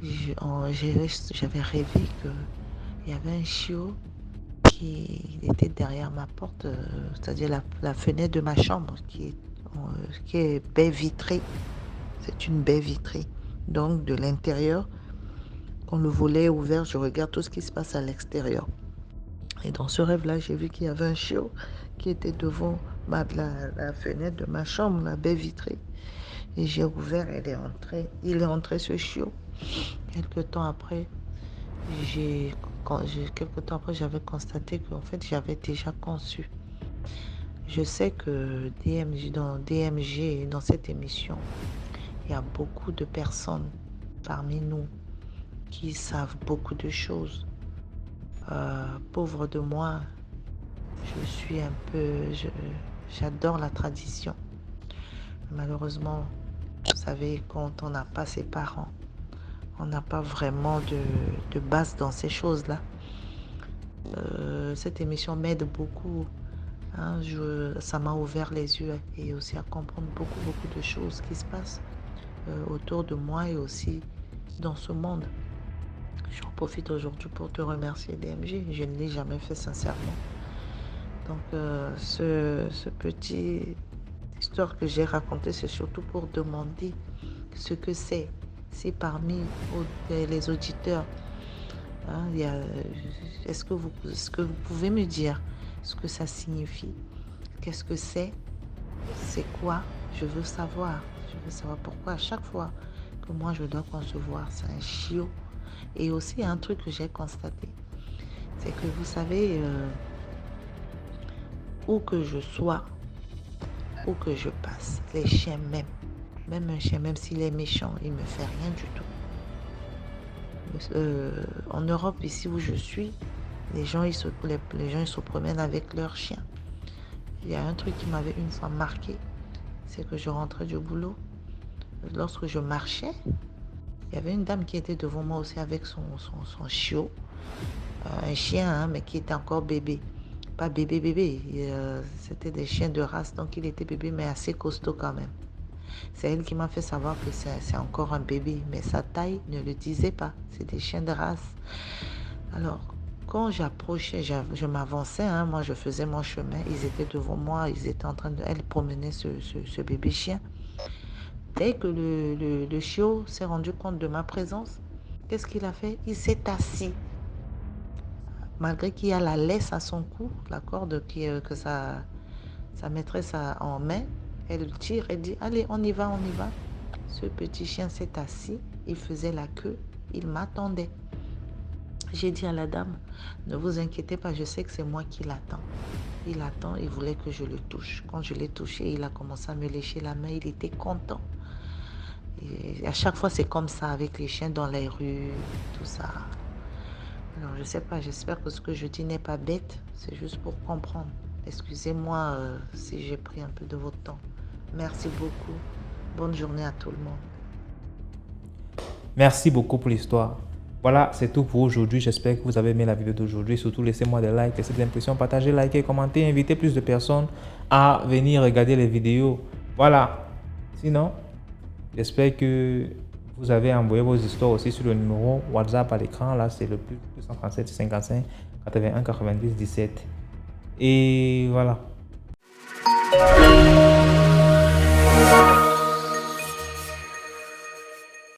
j'avais rêvé qu'il y avait un chiot qui était derrière ma porte, c'est-à-dire la fenêtre de ma chambre qui est baie vitrée. C'est une baie vitrée. Donc de l'intérieur, quand le volet est ouvert, je regarde tout ce qui se passe à l'extérieur. Et dans ce rêve-là, j'ai vu qu'il y avait un chiot qui était devant la fenêtre de ma chambre, la baie vitrée. Et j'ai ouvert, il est entré ce chiot. Quelque temps après, Quelque temps après, j'avais constaté qu'en fait, j'avais déjà conçu. Je sais que DMG, dans cette émission, il y a beaucoup de personnes parmi nous qui savent beaucoup de choses. Pauvre de moi, j'adore la tradition. Malheureusement, vous savez, quand on n'a pas ses parents, on n'a pas vraiment de base dans ces choses-là. Cette émission m'aide beaucoup. Hein, ça m'a ouvert les yeux et aussi à comprendre beaucoup de choses qui se passent autour de moi et aussi dans ce monde. J'en profite aujourd'hui pour te remercier, DMG. Je ne l'ai jamais fait sincèrement. Donc, ce petit histoire que j'ai racontée, c'est surtout pour demander ce que c'est. Si parmi les auditeurs, hein, est-ce que vous pouvez me dire ce que ça signifie? Qu'est-ce que c'est? C'est quoi? Je veux savoir. Je veux savoir pourquoi à chaque fois que moi je dois concevoir, c'est un chiot. Et aussi un truc que j'ai constaté, c'est que vous savez, où que je sois, où que je passe, les chiens même un chien, même s'il est méchant, il me fait rien du tout. En Europe, ici où je suis, les gens ils se promènent avec leurs chiens. Il y a un truc qui m'avait une fois marqué, c'est que je rentrais du boulot. Lorsque je marchais, il y avait une dame qui était devant moi aussi avec son chiot. Un chien, hein, mais qui était encore bébé. Pas bébé. C'était des chiens de race, donc il était bébé, mais assez costaud quand même. C'est elle qui m'a fait savoir que c'est encore un bébé, mais sa taille ne le disait pas. C'est des chiens de race. Alors, quand j'approchais, je m'avançais, hein, moi je faisais mon chemin, ils étaient devant moi, ils étaient en train de... Elle promenait ce bébé chien. Dès que le chiot s'est rendu compte de ma présence, qu'est-ce qu'il a fait? Il s'est assis. Malgré qu'il y a la laisse à son cou, la corde que sa maîtresse a en main, elle tire et dit, allez, on y va. Ce petit chien s'est assis, il faisait la queue, il m'attendait. J'ai dit à la dame, ne vous inquiétez pas, je sais que c'est moi qui l'attends. Il attend, il voulait que je le touche. Quand je l'ai touché, il a commencé à me lécher la main, il était content. Et à chaque fois, c'est comme ça avec les chiens dans les rues, tout ça. Alors, je sais pas, j'espère que ce que je dis n'est pas bête, c'est juste pour comprendre. Excusez-moi si j'ai pris un peu de votre temps. Merci beaucoup. Bonne journée à tout le monde. Merci beaucoup pour l'histoire. Voilà, c'est tout pour aujourd'hui. J'espère que vous avez aimé la vidéo d'aujourd'hui. Surtout, laissez-moi des likes, laissez des impressions, partagez, likez, commentez, invitez plus de personnes à venir regarder les vidéos. Voilà. Sinon, j'espère que vous avez envoyé vos histoires aussi sur le numéro WhatsApp à l'écran. Là, c'est le plus 237 55 81 90 17. Et voilà.